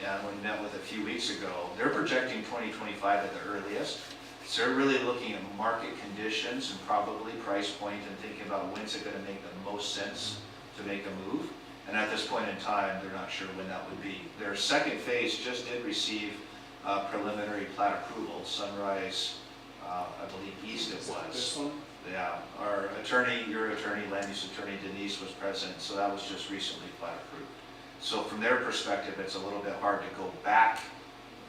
And when we met with a few weeks ago, they're projecting 2025 at the earliest. So they're really looking at market conditions and probably price point and thinking about when's it going to make the most sense to make a move. And at this point in time, they're not sure when that would be. Their second phase just did receive preliminary plat approval. Sunrise, I believe East it was. This one? Yeah, our attorney, your attorney, land use attorney Denise was present, so that was just recently plat approved. So from their perspective, it's a little bit hard to go back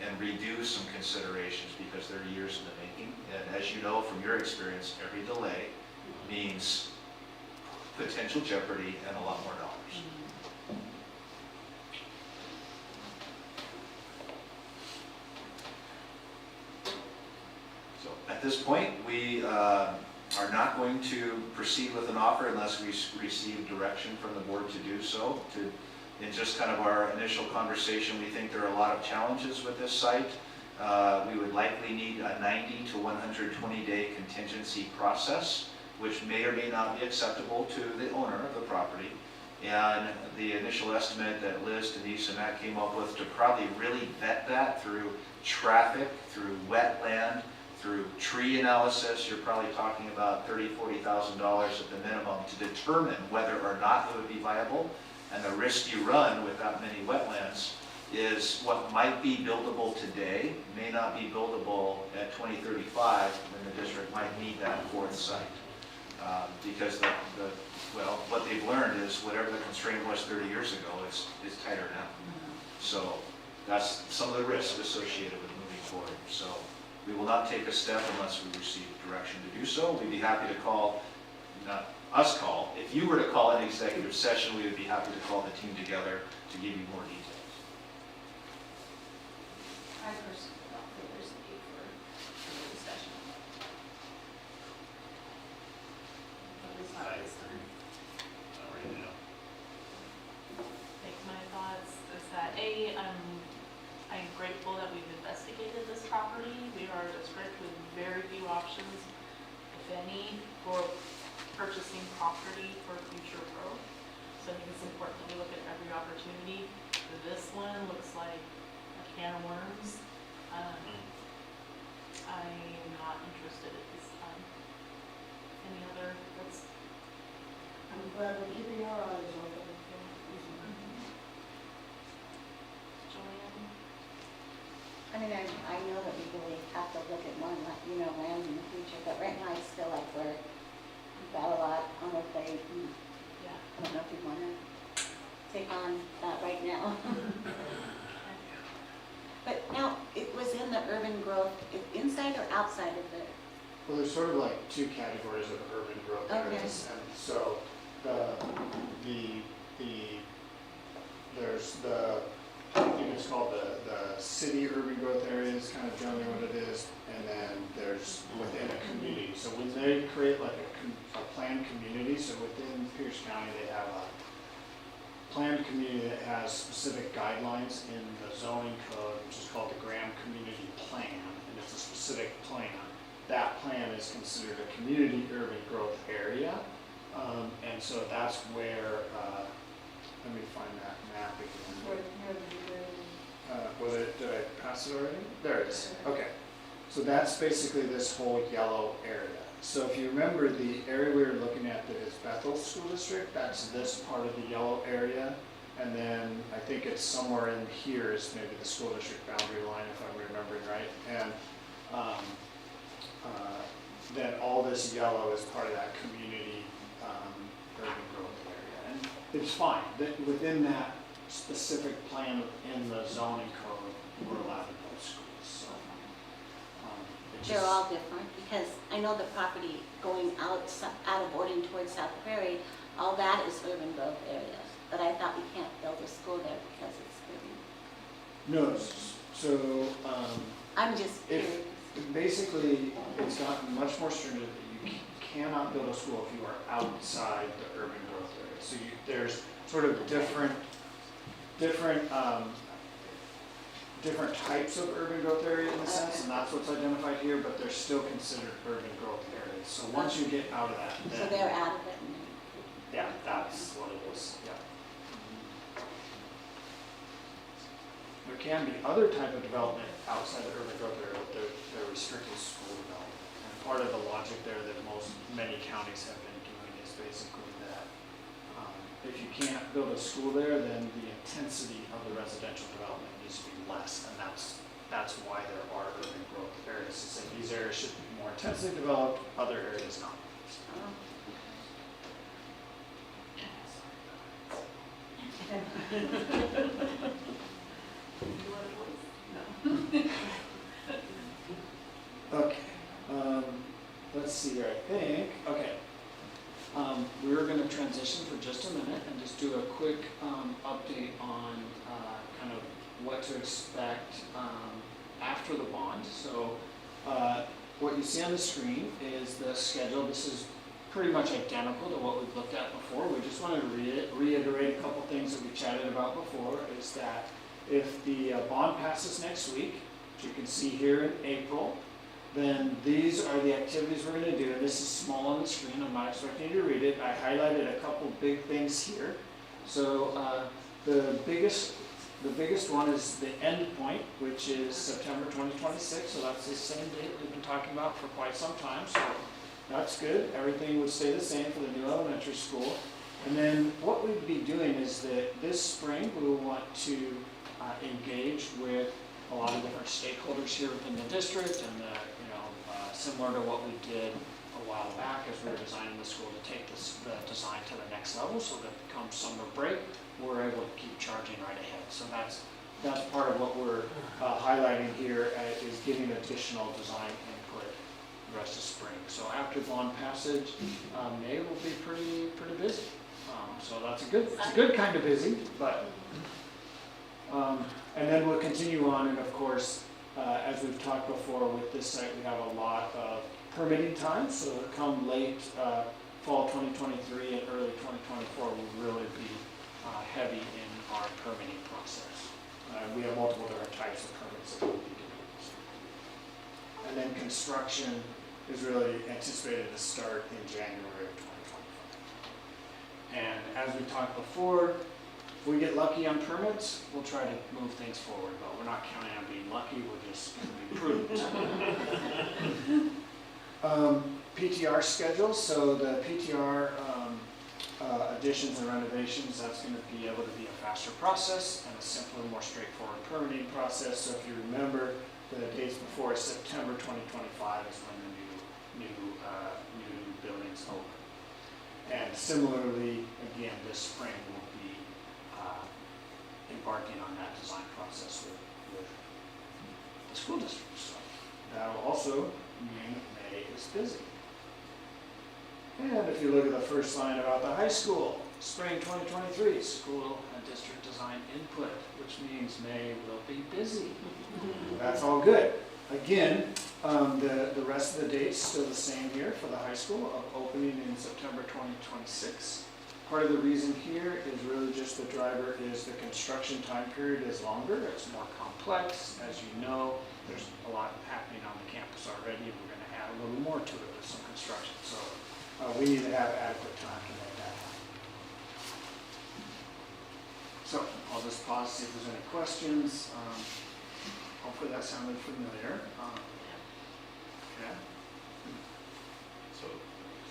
and redo some considerations because they're years in the making. And as you know from your experience, every delay means potential jeopardy and a lot more dollars. So at this point, we are not going to proceed with an offer unless we receive direction from the board to do so. In just kind of our initial conversation, we think there are a lot of challenges with this site. We would likely need a 90 to 120 day contingency process, which may or may not be acceptable to the owner of the property. And the initial estimate that Liz, Denise, and Matt came up with to probably really vet that through traffic, through wetland, through tree analysis, you're probably talking about $30,000, $40,000 at the minimum to determine whether or not it would be viable. And the risk you run with that many wetlands is what might be buildable today may not be buildable at 2035 when the district might need that for its site. Because well, what they've learned is whatever the constraint was 30 years ago is tighter now. So that's some of the risks associated with moving forward. So we will not take a step unless we receive direction to do so. We'd be happy to call, not us call, if you were to call an executive session, we would be happy to call the team together to give you more details. I personally don't think there's a need for a discussion. At least not this time. Not right now. Like my thoughts is that I'm grateful that we've investigated this property. We are a district with very few options, if any, for purchasing property for future growth. So I think it's important that we look at every opportunity. This one looks like a can of worms. I am not interested at this time. Any other? I'm glad we're keeping our eyes open. Joanne? I mean, I know that we really have to look at more, land in the future, but right now I just feel like we've got a lot on our plate. Yeah. I don't know if we want to take on that right now. But now, it was in the urban growth, inside or outside of the? Well, there's sort of like two categories of urban growth areas. And so there's I think it's called the city urban growth area is kind of generally what it is. And then there's within a community. So when they create like a planned community, so within Pierce County, they have a planned community that has specific guidelines in the zoning code, which is called the Graham Community Plan, and it's a specific plan. That plan is considered a community urban growth area, and so that's where, let me find that map again. Did I pass it already? There it is, okay. So that's basically this whole yellow area. So if you remember the area we were looking at that is Bethel School District, that's this part of the yellow area. And then I think it's somewhere in here is maybe the school district boundary line, if I'm remembering right. And then all this yellow is part of that community urban growth area. And it's fine, within that specific plan in the zoning code, we're allowed to build schools. So, They're all different, because I know the property going out of Boarding towards South Prairie, all that is urban growth areas. But I thought we can't build a school there because it's urban. No, so I'm just curious. Basically, it's gotten much more stringent that you cannot build a school if you are outside the urban growth area. So there's sort of different different types of urban growth area in a sense, and that's what's identified here, but they're still considered urban growth areas. So once you get out of that, So then, they're out of it. yeah, that's what it is, yeah. There can be other type of development outside the urban growth area, but they're restricted school development. And part of the logic there that many counties have been doing is basically that if you can't build a school there, then the intensity of the residential development needs to be less, and that's why there are urban growth areas. To say these areas should be more intensely developed, other areas not. Okay, let's see here, I think, okay. We're gonna transition for just a minute and just do a quick update on kind of what to expect after the bond. So what you see on the screen is the schedule. This is pretty much identical to what we've looked at before. We just wanted to reiterate a couple things that we chatted about before, is that if the bond passes next week, which you can see here in April, then these are the activities we're going to do. And this is small on the screen. I'm not expecting you to read it. I highlighted a couple big things here. So the biggest one is the end point, which is September 2026. So that's the same date we've been talking about for quite some time. So that's good. Everything would stay the same for the new elementary school. And then what we'd be doing is that this spring we will want to engage with a lot of different stakeholders here within the district, and similar to what we did a while back as we were designing the school, to take the design to the next level, so that come summer break, we're able to keep charging right ahead. So that's part of what we're highlighting here, is getting additional design input the rest of spring. So after bond passage, May will be pretty busy. So that's a good kind of busy, but. And then we'll continue on, and of course, as we've talked before, with this site we have a lot of permitting time, so come late fall 2023 and early 2024 will really be heavy in our permitting process. We have multiple different types of permits that we'll be doing. And then construction is really anticipated to start in January of 2025. And as we talked before, if we get lucky on permits, we'll try to move things forward, but we're not counting on being lucky, we're just going to be prudent. PTR schedule, so the PTR additions and renovations, that's going to be able to be a faster process and a simpler, more straightforward permitting process. So if you remember, the dates before September 2025 is when the new buildings open. And similarly, again, this spring we'll be embarking on that design process with the school district. So that will also mean May is busy. And if you look at the first line about the high school, spring 2023, school and district design input, which means May will be busy. That's all good. Again, the rest of the dates still the same here for the high school, of opening in September 2026. Part of the reason here is really just the driver is the construction time period is longer, it's more complex. As you know, there's a lot happening on the campus already, and we're going to add a little more to it with some construction. So we need to have adequate time to make that happen. So I'll just pause, see if there's any questions. Hopefully that sounded familiar. Okay. So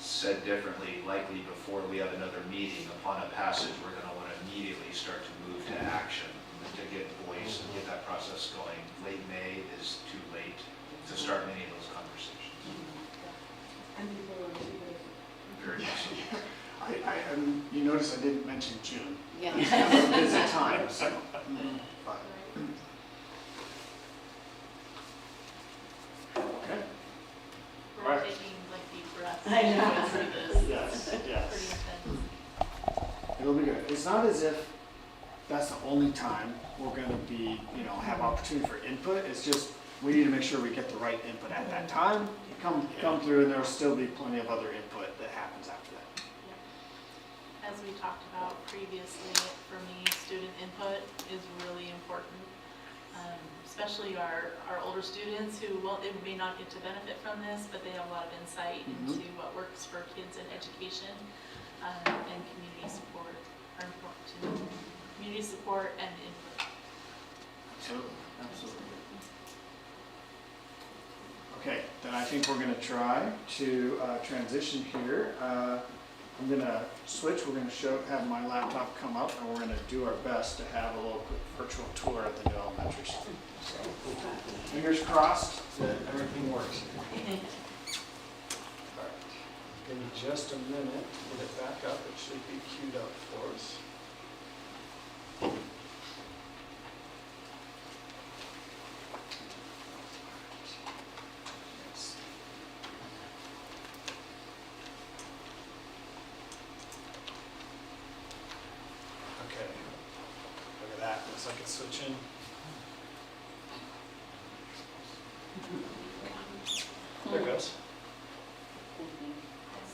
said differently, likely before we have another meeting, upon a passage, we're going to want to immediately start to move to action to get voice and get that process going. Late May is too late to start many of those conversations. Very much so. You notice I didn't mention June. Yeah. It's kind of a busy time, so. But. Okay. We're all taking like deep breaths. I know. Through this. Yes, yes. Pretty intense. It'll be good. It's not as if that's the only time we're going to be, have opportunity for input. It's just we need to make sure we get the right input at that time. Come through, and there'll still be plenty of other input that happens after that. As we talked about previously, for me, student input is really important. especially our older students who, well, they may not get to benefit from this, but they have a lot of insight into what works for kids in education, and community support are important too. Community support and input. Absolutely, absolutely. Okay, then I think we're going to try to transition here. I'm going to switch. We're going to have my laptop come up, and we're going to do our best to have a little quick virtual tour of the new elementary school. So, fingers crossed that everything works. All right. Give me just a minute to get it back up. It should be queued up for us. Okay, look at that, looks like it's switching. There it goes.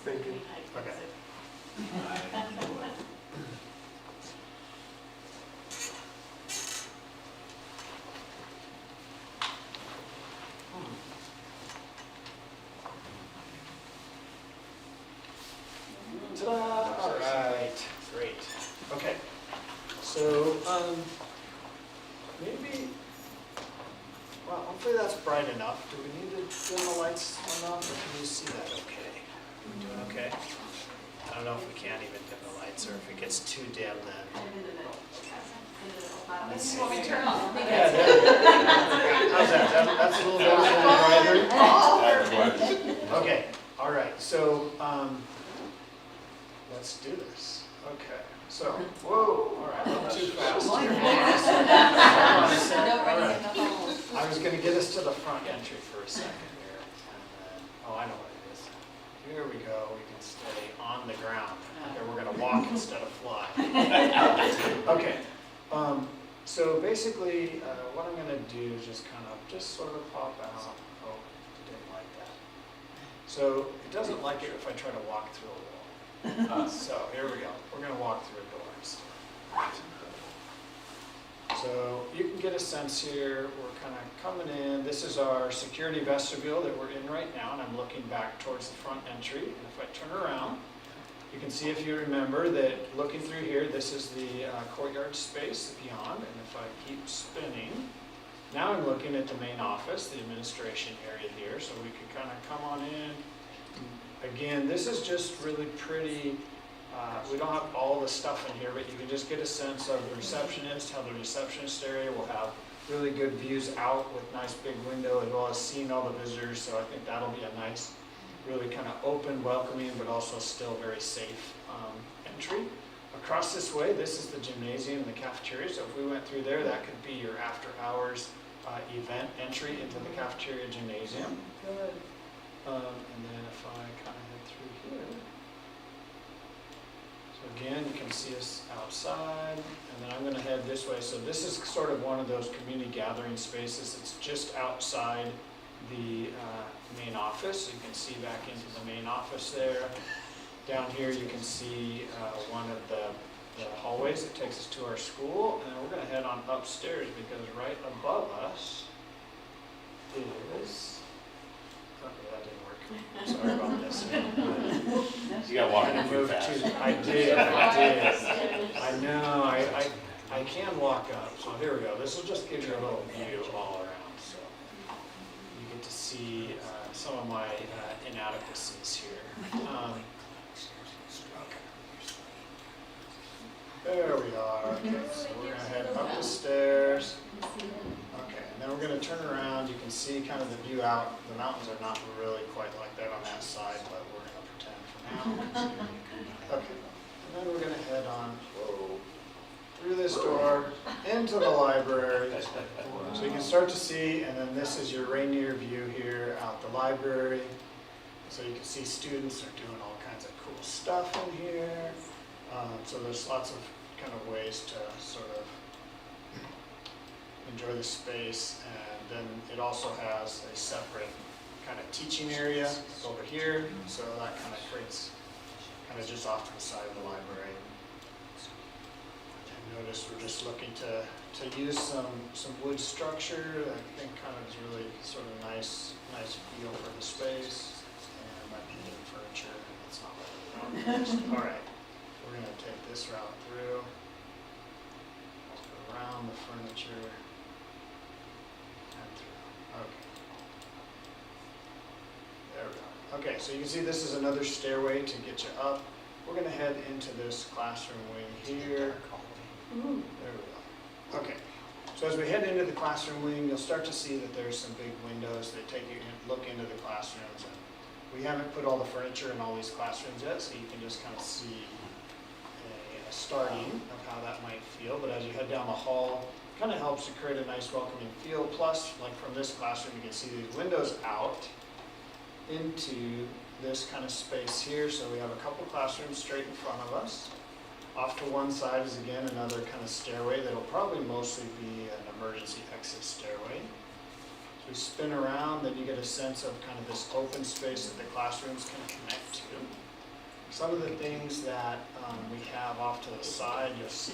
Thank you. Okay. Ta-da! All right, great. Okay, so maybe, well, hopefully that's bright enough. Do we need to dim the lights enough, or can you see that okay? Are we doing okay? I don't know if we can't even dim the lights, or if it gets too dim then. Let's see. Want me to turn off? Yeah, there we go. How's that? That's a little bit brighter. Okay, all right, so let's do this. Okay, so, whoa, all right, not too fast. All right. I was going to get us to the front entry for a second here. And then, oh, I know what it is. Here we go. We can stay on the ground. Okay, we're going to walk instead of fly. Okay. So basically, what I'm going to do is just sort of pop out. Oh, it didn't like that. So it doesn't like it if I try to walk through a wall. So here we go. We're going to walk through a door instead. So you can get a sense here. We're kind of coming in. This is our security vestibule that we're in right now, and I'm looking back towards the front entry. And if I turn around, you can see, if you remember, that looking through here, this is the courtyard space beyond. And if I keep spinning, now I'm looking at the main office, the administration area here. So we can kind of come on in. Again, this is just really pretty. We don't have all the stuff in here, but you can just get a sense of the receptionist, how the receptionist area will have really good views out with nice big window, as well as seeing all the visitors. So I think that'll be a nice, really kind of open, welcoming, but also still very safe entry. Across this way, this is the gymnasium and the cafeteria. So if we went through there, that could be your after hours event entry into the cafeteria gymnasium. Good. And then if I kind of head through here. So again, you can see us outside, and then I'm going to head this way. So this is sort of one of those community gathering spaces. It's just outside the main office. You can see back into the main office there. Down here you can see one of the hallways that takes us to our school, and we're going to head on upstairs because right above us is, okay, that didn't work. Sorry about this. You gotta walk in too fast. I did. I know, I can walk up, so here we go. This will just give you a little view all around, so you get to see some of my inadequacies here. There we are. Okay, so we're going to head up the stairs. Okay, and then we're going to turn around. You can see kind of the view out. The mountains are not really quite like that on that side, but we're going to pretend for now. Okay, and then we're going to head on through this door into the library. So you can start to see, and then this is your Rainier view here out the library. So you can see students are doing all kinds of cool stuff in here. So there's lots of kind of ways to sort of enjoy the space, and then it also has a separate kind of teaching area over here, so that kind of creates kind of just off to the side of the library. And notice we're just looking to use some wood structure that I think kind of is really sort of nice feel for the space. And might be new furniture, and it's not really all right, we're gonna take this route through, around the furniture, and through. Okay. There we go. Okay, so you can see this is another stairway to get you up. We're gonna head into this classroom wing here. There we go. Okay, so as we head into the classroom wing, you'll start to see that there's some big windows that take you in, look into the classrooms. And we haven't put all the furniture in all these classrooms yet, so you can just kind of see a starting of how that might feel. But as you head down the hall, it kind of helps to create a nice welcoming feel. Plus, like from this classroom, you can see these windows out into this kind of space here. So we have a couple classrooms straight in front of us. Off to one side is again another kind of stairway that'll probably mostly be an emergency exit stairway. So we spin around, then you get a sense of kind of this open space that the classrooms can connect to. Some of the things that we have off to the side, you'll see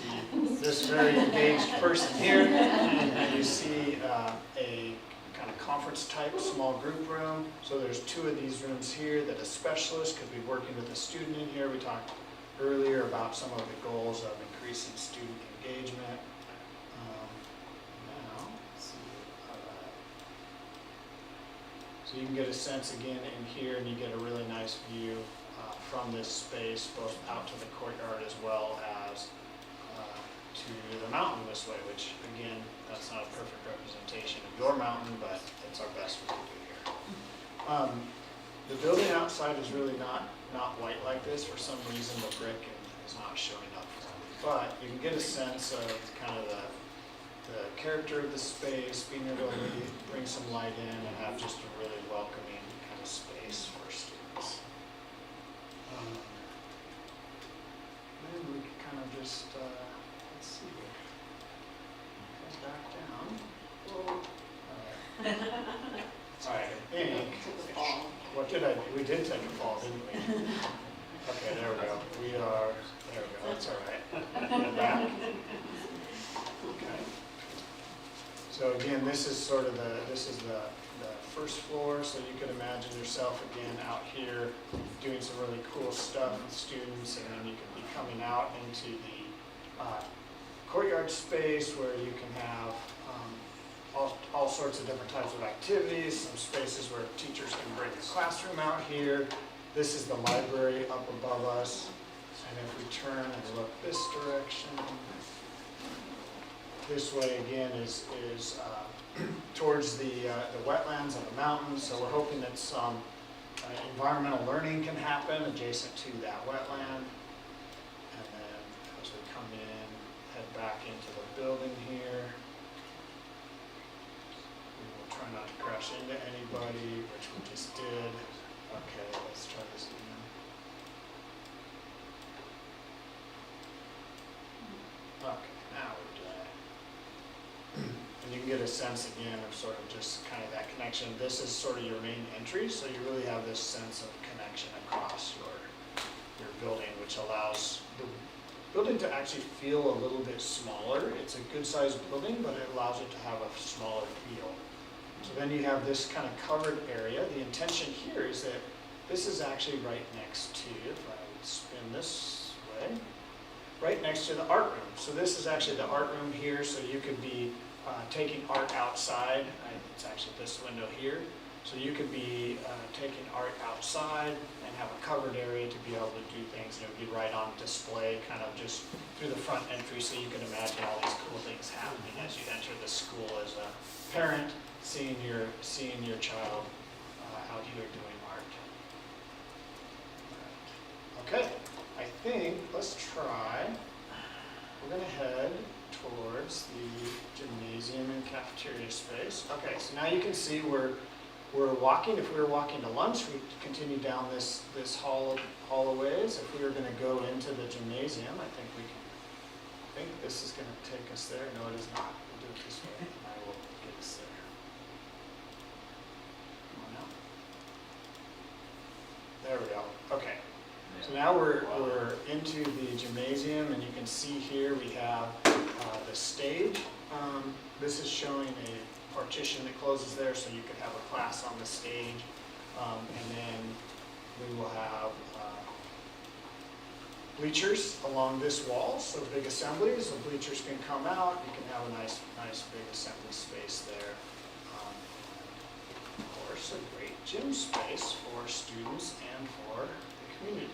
this very engaged person here, and you see a kind of conference type small group room. So there's 2 of these rooms here that a specialist could be working with a student in here. We talked earlier about some of the goals of increasing student engagement. Now, let's see, so you can get a sense again in here, and you get a really nice view from this space, both out to the courtyard as well as to the mountain this way, which again, that's not a perfect representation of your mountain, but it's our best we can do here. The building outside is really not white like this. For some reason, the brick is not showing up for me. But you can get a sense of kind of the character of the space, being able to really bring some light in and have just a really welcoming kind of space for students. Then we can kind of just, let's see, go back down. All right, I think, what did I do? We did take a fall, didn't we? Okay, there we go. There we go, that's all right. Get back. Okay. So again, this is sort of the first floor, so you could imagine yourself again out here doing some really cool stuff with students, and then you could be coming out into the courtyard space where you can have all sorts of different types of activities, some spaces where teachers can bring the classroom out here. This is the library up above us, and if we turn and look this direction, this way again is towards the wetlands and the mountains, so we're hoping that some environmental learning can happen adjacent to that wetland. And then as we come in, head back into the building here. We will try not to crash into anybody, which we just did. Okay, let's try this again. Okay, now we're doing it. And you can get a sense again of sort of just kind of that connection. This is sort of your main entry, so you really have this sense of connection across your building, which allows the building to actually feel a little bit smaller. It's a good sized building, but it allows it to have a smaller feel. So then you have this kind of covered area. The intention here is that this is actually right next to, if I would spin this way, right next to the art room. So this is actually the art room here, so you could be taking art outside. It's actually this window here. So you could be taking art outside and have a covered area to be able to do things. And it would be right on display, kind of just through the front entry, so you can imagine all these cool things happening as you enter the school as a parent, seeing your child out here doing art. Okay, I think let's try. We're going to head towards the gymnasium and cafeteria space. Okay, so now you can see we're walking. If we were walking to lunch, we'd continue down this hall a ways. If we were going to go into the gymnasium, I think this is going to take us there. No, it is not. We'll do it this way, and I will get us there. Come on out. There we go. Okay. So now we're into the gymnasium, and you can see here we have the stage. This is showing a partition that closes there, so you could have a class on the stage. And then we will have bleachers along this wall, so big assemblies. The bleachers can come out. You can have a nice big assembly space there. Of course, a great gym space for students and for the community.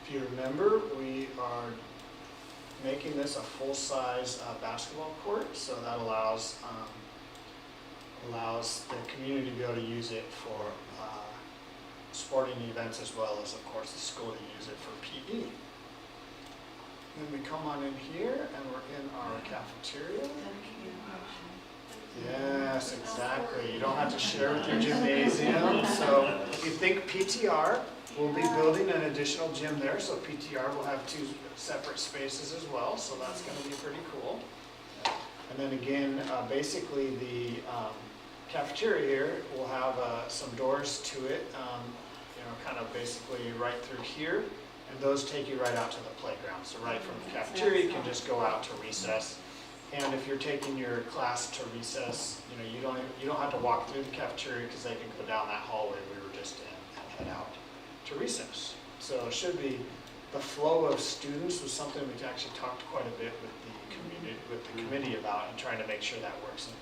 If you remember, we are making this a full-size basketball court, so that allows the community to be able to use it for sporting events, as well as, of course, the school to use it for PE. Then we come on in here, and we're in our cafeteria. Yes, exactly. You don't have to share with your gymnasium. So if you think PTR, we'll be building an additional gym there. So PTR will have 2 separate spaces as well. So that's going to be pretty cool. And then again, basically the cafeteria here will have some doors to it, kind of basically right through here. And those take you right out to the playground. So right from the cafeteria, you can just go out to recess. And if you're taking your class to recess, you don't have to walk through the cafeteria, because they can go down that hallway we were just in and head out to recess. So it should be, the flow of students was something we actually talked quite a bit with the committee about, and trying to make sure that works. And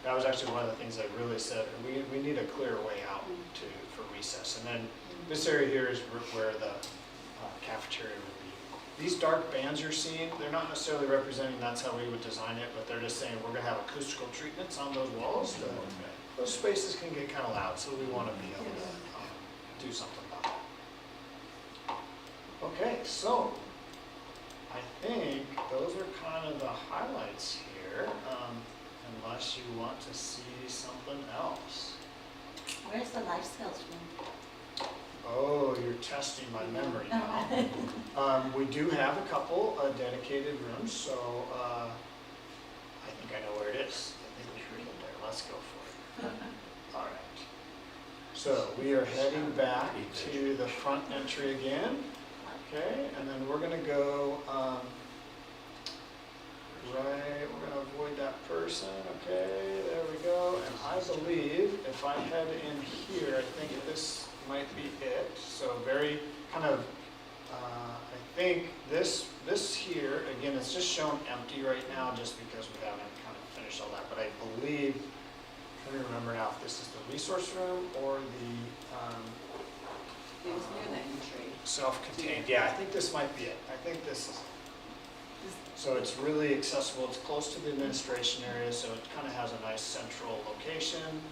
that was actually one of the things I really said, we need a clear way out for recess. And then this area here is where the cafeteria would be. These dark bands you're seeing, they're not necessarily representing that's how we would design it, but they're just saying we're going to have acoustical treatments on those walls. Those spaces can get kind of loud, so we want to be able to do something about it. Okay, so I think those are kind of the highlights here, unless you want to see something else. Where's the life skills room? Oh, you're testing my memory now. We do have a couple dedicated rooms, so I think I know where it is. I think we should go there. Let's go for it. All right. So we are heading back to the front entry again. Okay, and then we're going to go right, we're going to avoid that person. Okay, there we go. And I believe if I head in here, I think this might be it. So very kind of, I think this here, again, it's just shown empty right now just because we haven't kind of finished all that. But I believe, let me remember now if this is the resource room or the It was near the entry. self-contained. Yeah, I think this might be it. I think this is it. So it's really accessible. It's close to the administration area, so it kind of has a nice central location,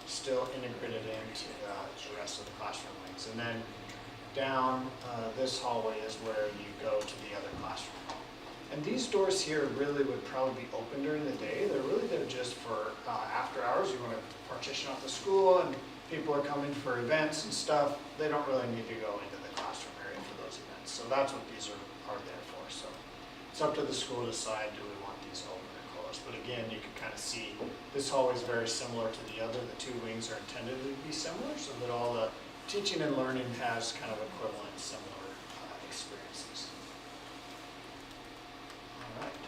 still integrated into the rest of the classroom wings. And then down this hallway is where you go to the other classroom. And these doors here really would probably be open during the day. They're really there just for after hours. You want to partition off the school and people are coming for events and stuff. They don't really need to go into the classroom area for those events. So that's what these are there for. So it's up to the school to decide, do we want these open or closed? But again, you can kind of see this hallway is very similar to the other. The 2 wings are intended to be similar so that all the teaching and learning has kind of equivalent, similar experiences. All right.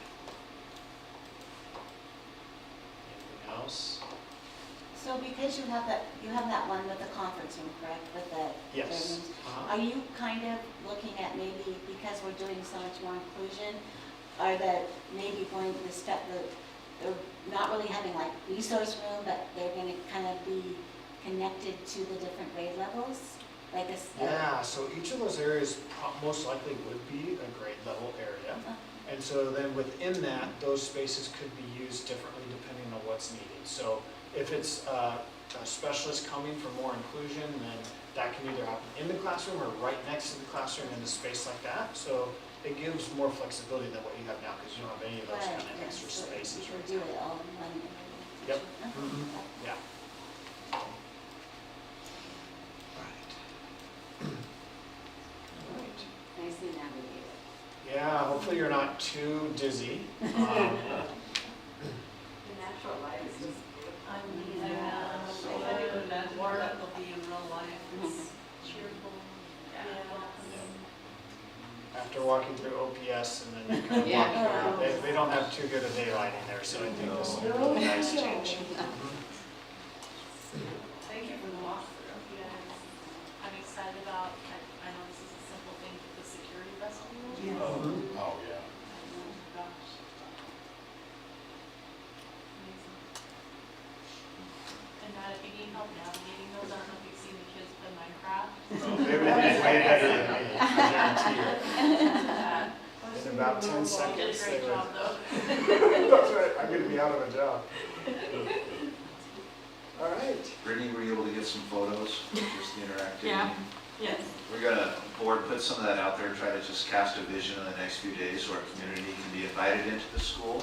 Anything else? So because you have that one with the conference room, correct, with the Yes. rooms, are you kind of looking at maybe, because we're doing so much more inclusion, are that maybe going to the step that they're not really having like resource room, but they're going to kind of be connected to the different grade levels? Like a Yeah, so each of those areas most likely would be a grade level area. And so then within that, those spaces could be used differently depending on what's needed. So if it's a specialist coming for more inclusion, then that can either happen in the classroom or right next to the classroom in a space like that. So it gives more flexibility than what you have now because you don't have any of those kind of extra spaces. You can do it all in one area. Yep. Okay. Yeah. Nicely navigated. Yeah, hopefully you're not too dizzy. The natural light is just beautiful. I can't even imagine what that will be in real life. It's cheerful. After walking through OPS and then you kind of walk through, they don't have too good a daylighting there, so I think this will be a nice change. Thank you for the walkthrough. Yes. I'm excited about, I know this is a simple thing, but the security vestibule. Oh, yeah. Gosh. Amazing. And Matt, if you need help navigating those, I don't know if you've seen the kids play Minecraft. Oh, they would be way better than me, I guarantee you. In about 10 You did a seconds, they great would. job though. That's right, I'm gonna be out of a job. All right. Brittany, were you able to get some photos, just the interactivity? Yeah. Yes. We're gonna, board, put some of that out there, try to just cast a vision in the next few days so our community can be invited into the school.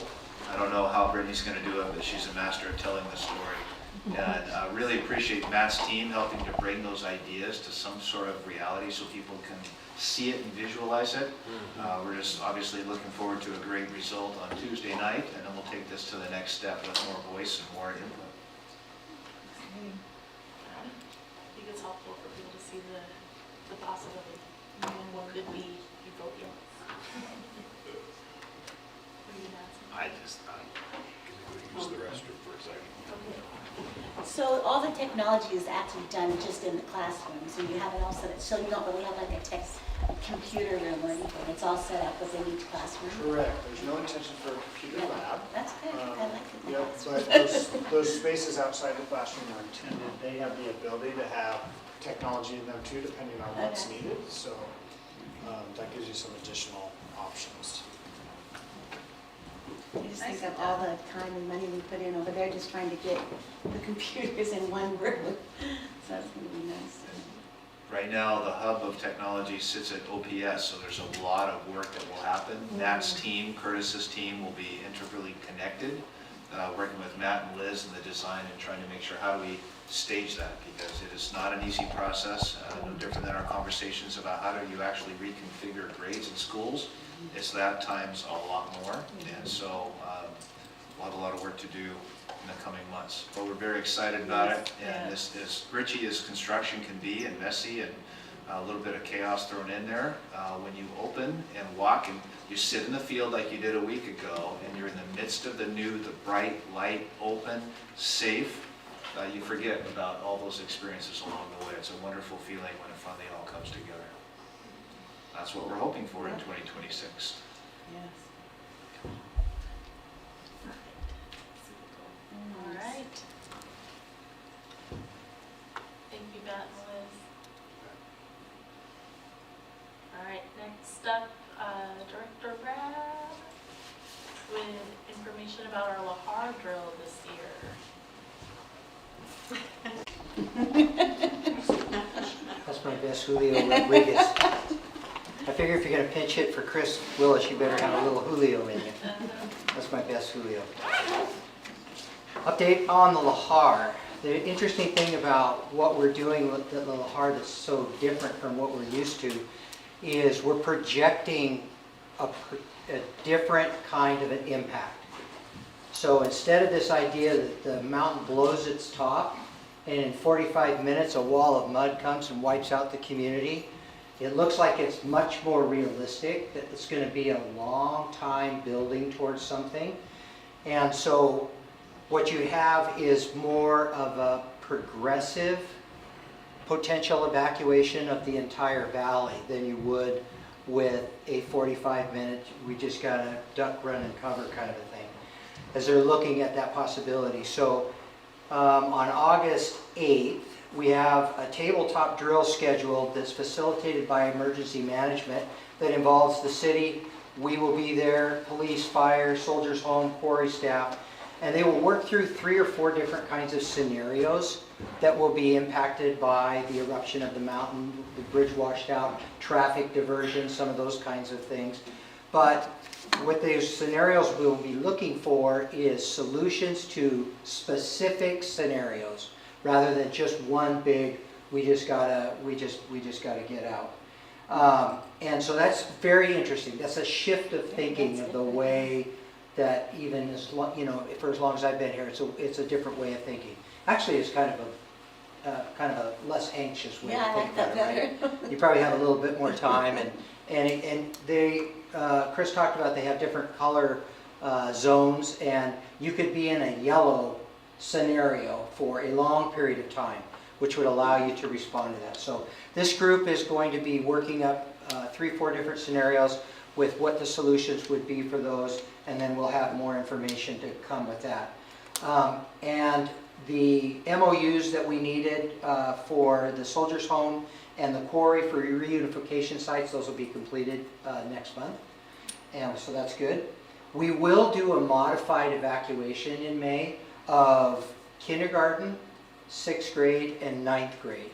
I don't know how Brittany's gonna do it, but she's a master at telling the story. And really appreciate Matt's team helping to bring those ideas to some sort of reality so people can see it and visualize it. We're just obviously looking forward to a great result on Tuesday night, and then we'll take this to the next step with more voice and more input. I think it's helpful for people to see the possibility and what could be utopia. I'm gonna use the restroom for a second. So all the technology is actually done just in the classroom, so you have it all set up, so you don't really have like a computer room or anything, it's all set up within each classroom? Correct, there's no intention for a computer lab. That's good, I like it. Yep, but those spaces outside the classroom are intended, they have the ability to have technology in them too, depending on what's Okay. needed, so that gives you some additional options. I just think of all the time and money we put in over there just trying to get the computers in one room, so it's gonna be nice. Right now, the hub of technology sits at OPS, so there's a lot of work that will happen. Matt's team, Curtis's team will be integrally connected, working with Matt and Liz in the design and trying to make sure how do we stage that, because it is not an easy process, no different than our conversations about how do you actually reconfigure grades in schools. It's that times a lot more, and so we'll have a lot of work to do in the coming months. But we're very excited about it, and this as gritty as construction can be and messy and a little bit of chaos thrown in there, when you open and walk and you sit in the field like you did a week ago and you're in the midst of the new, the bright, light, open, safe, you forget about all those experiences along the way. It's a wonderful feeling when it finally all comes together. That's what we're hoping for in 2026. Yes. All right. Thank you, Matt and Liz. All right, next up, Director Brad with information about our Lahar drill this year. That's my best Julio Rodriguez. I figure if you're going to pinch hit for Chris Willis, you better have a little Julio in you. That's my best Julio. Update on the Lahar. The interesting thing about what we're doing with the Lahar that's so different from what we're used to is we're projecting a different kind of an impact. So instead of this idea that the mountain blows its top and in 45 minutes a wall of mud comes and wipes out the community, it looks like it's much more realistic, that it's going to be a long time building towards something. And so what you have is more of a progressive potential evacuation of the entire valley than you would with a 45-minute, we just got to duck, run, and cover kind of a thing, as they're looking at that possibility. So on August 8th, we have a tabletop drill scheduled that's facilitated by emergency management that involves the city. We will be there, police, fire, soldiers home, quarry staff, and they will work through 3 or 4 different kinds of scenarios that will be impacted by the eruption of the mountain, the bridge washed out, traffic diversion, some of those kinds of things. But what those scenarios will be looking for is solutions to specific scenarios, rather than just one big, we just gotta get out. And so that's very interesting. That's a shift of thinking of the way that even as long, for as long as I've been here, it's a different way of thinking. Actually, it's kind of kind of a less anxious way Yeah, to I think like that about it, better. right? You probably have a little bit more time, and they, Chris talked about they have different color zones, and you could be in a yellow scenario for a long period of time, which would allow you to respond to that. So this group is going to be working up 3-4 different scenarios with what the solutions would be for those, and then we'll have more information to come with that. And the MOUs that we needed for the Soldiers Home and the quarry for reunification sites, those will be completed next month. And so that's good. We will do a modified evacuation in May of kindergarten, 6th grade, and 9th grade.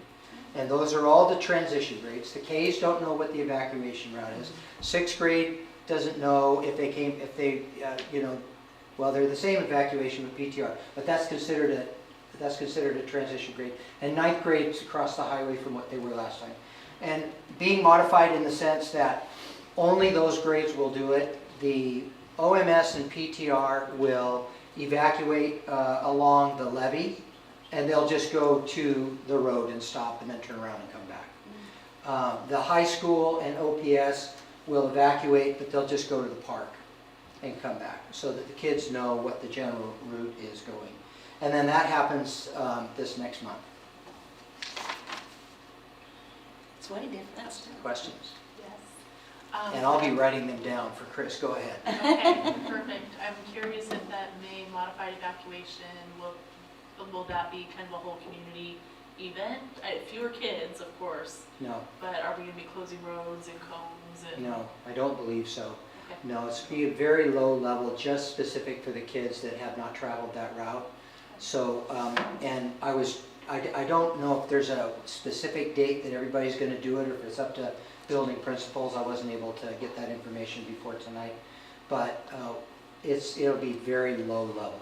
And those are all the transition grades. The Ks don't know what the evacuation route is. 6th grade doesn't know if they well, they're the same evacuation with PTR, but that's considered a transition grade. And 9th grade's across the highway from what they were last time. And being modified in the sense that only those grades will do it. The OMS and PTR will evacuate along the levee, and they'll just go to the road and stop and then turn around and come back. The high school and OPS will evacuate, but they'll just go to the park and come back so that the kids know what the general route is going. And then that happens this next month. It's way different. Questions? Yes. And I'll be writing them down for Chris. Go ahead. Okay, perfect. I'm curious if that May modified evacuation, will that be kind of a whole community event? Fewer kids, of course. No. But are we going to be closing roads and cones? And No, I don't believe so. Okay. No, it's be a very low level, just specific for the kids that have not traveled that route. So, and I don't know if there's a specific date that everybody's going to do it, or if it's up to building principals. I wasn't able to get that information before tonight, but it'll be very low level.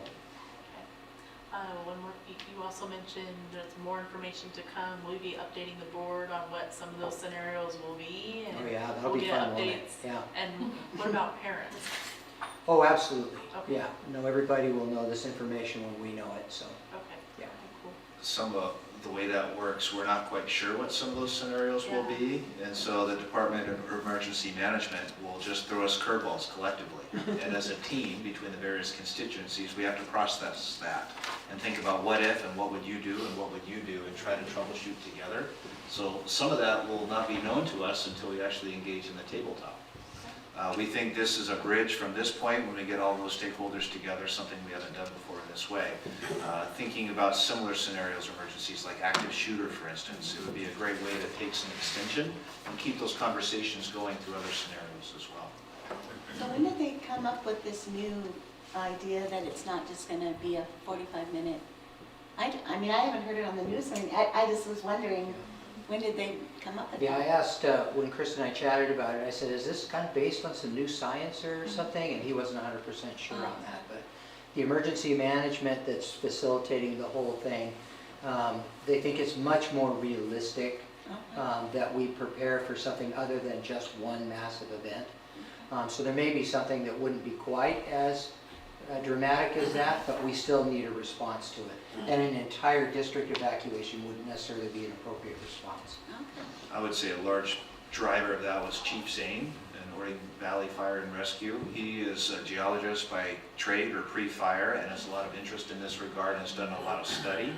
One more, you also mentioned there's more information to come. Will you be updating the board on what some of those scenarios will be? And Oh yeah, that'll we'll be get fun, won't it? updates. Yeah. And what about parents? Oh, absolutely. Okay. Yeah. No, everybody will know this information when we know it. So. Okay. Yeah. Okay, cool. Some of the way that works, we're not quite sure what some of those scenarios will be, and so the Department of Emergency Management will just throw us curveballs collectively. And as a team, between the various constituencies, we have to process that and think about what if and what would you do and what would you do, and try to troubleshoot together. So some of that will not be known to us until we actually engage in the tabletop. We think this is a bridge from this point, when we get all those stakeholders together, something we haven't done before in this way. Thinking about similar scenarios, emergencies like active shooter, for instance, it would be a great way to take some extension and keep those conversations going through other scenarios as well. So when did they come up with this new idea that it's not just going to be a 45-minute? I mean, I haven't heard it on the news. I just was wondering, when did they come up with Yeah, I that? asked when Chris and I chatted about it. I said, "Is this kind of based on some new science or something?" And he wasn't 100% sure on that. But the emergency management that's facilitating the whole thing, they think it's much more realistic that we prepare for something other than just one massive event. So there may be something that wouldn't be quite as dramatic as that, but we still need a response to it. And an entire district evacuation wouldn't necessarily be an appropriate response. I would say a large driver of that was Chief Zane in Oregon Valley Fire and Rescue. He is a geologist by trade or pre-fire, and has a lot of interest in this regard and has done a lot of study.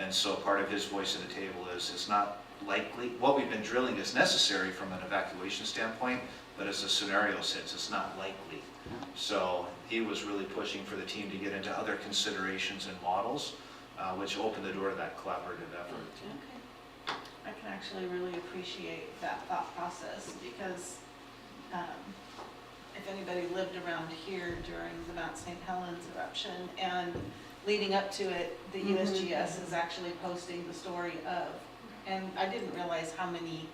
And so part of his voice at the table is it's not likely, what we've been drilling is necessary from an evacuation standpoint, but as the scenario sits, it's not likely. So he was really pushing for the team to get into other considerations and models, which opened the door to that collaborative effort. Okay. I can actually really appreciate that thought process, because if anybody lived around here during the Mount St. Helens eruption and leading up to it, the USGS is actually posting the story of, and I didn't realize how many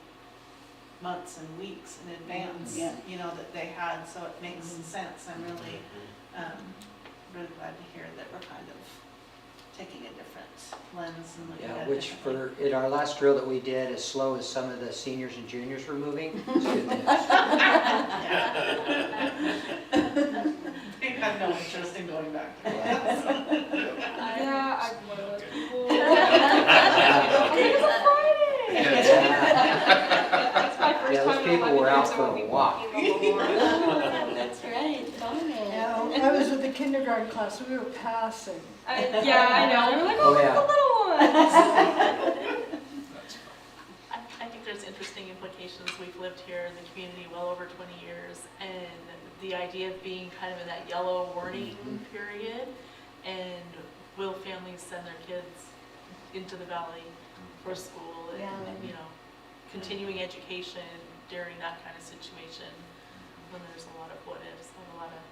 months and weeks in advance, you know, that they had, so it makes sense. I'm really, really glad to hear that we're kind of taking a different lens and looking at it Which differently. in our last drill that we did, as slow as some of the seniors and juniors were moving, it's good news. They had no interest in going back to class. Yeah, I want to let people. first Yeah, time those in people 11 were years out I for won't a be walk. walking no more. That's right, darn it. Yeah, I was with the kindergarten class, we were passing. Yeah, I know. We were like, Oh, oh, yeah. the little ones. I think there's interesting implications. We've lived here in the community well over 20 years, and the idea of being kind of in that yellow warning period, and will families send their kids into the valley for school and you know, continuing education during that kind of situation when there's a lot of what ifs and a lot of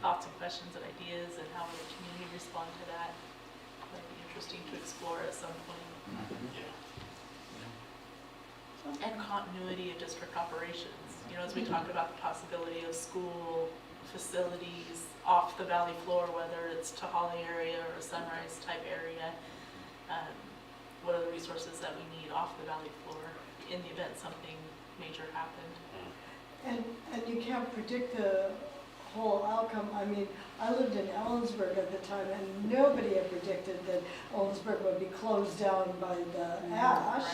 thoughts and questions and ideas, and how will the community respond to that? Might be interesting to explore at some point. And continuity of district operations. You know, as we talk about the possibility of school facilities off the valley floor, whether it's to Holly area or a Sunrise type area, what are the resources that we need off the valley floor in the event something major happened? And you can't predict the whole outcome. I mean, I lived in Ellensburg at the time, and nobody had predicted that Ellensburg would be closed down by the ash.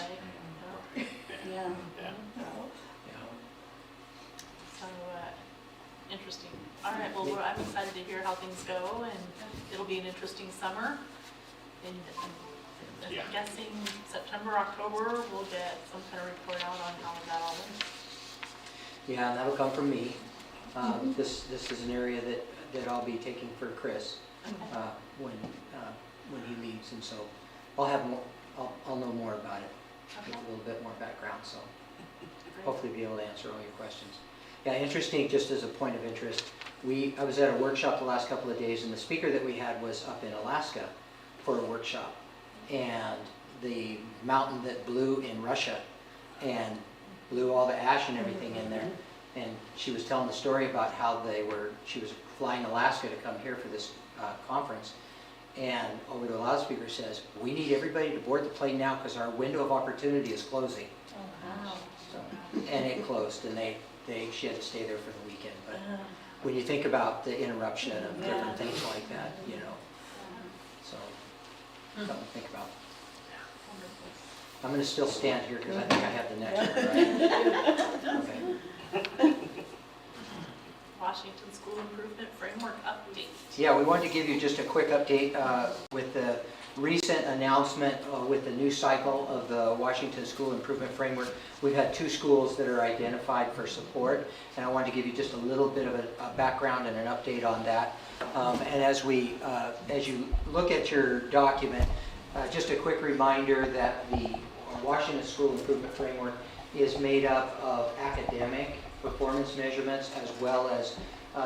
Right? Yeah. No. So, interesting. All right, well, I'm excited to hear how things go, and it'll be an interesting summer. And I'm guessing September, October, we'll get some kind of report out on how that all went. Yeah, and that'll come from me. This is an area that I'll be taking for Chris when he leaves, and so I'll have more. I'll know more about it, with a little bit more background. So hopefully be able to answer all your questions. Yeah, interesting. Just as a point of interest, I was at a workshop the last couple of days, and the speaker that we had was up in Alaska for a workshop, and the mountain that blew in Russia and blew all the ash and everything in there. And she was telling the story about how she was flying Alaska to come here for this conference, and over the loudspeaker says, "We need everybody to board the plane now because our window of opportunity is closing." Oh, wow. So, and it closed, and she had to stay there for the weekend. But when you think about the interruption of different things like that, you know, so something to think about. I'm going to still stand here because I think I have the next one, right? Okay. Washington School Improvement Framework update. Yeah, we wanted to give you just a quick update with the recent announcement with the new cycle of the Washington School Improvement Framework. We've had 2 schools that are identified for support, and I wanted to give you just a little bit of a background and an update on that. And as you look at your document, just a quick reminder that the Washington School Improvement Framework is made up of academic performance measurements as well as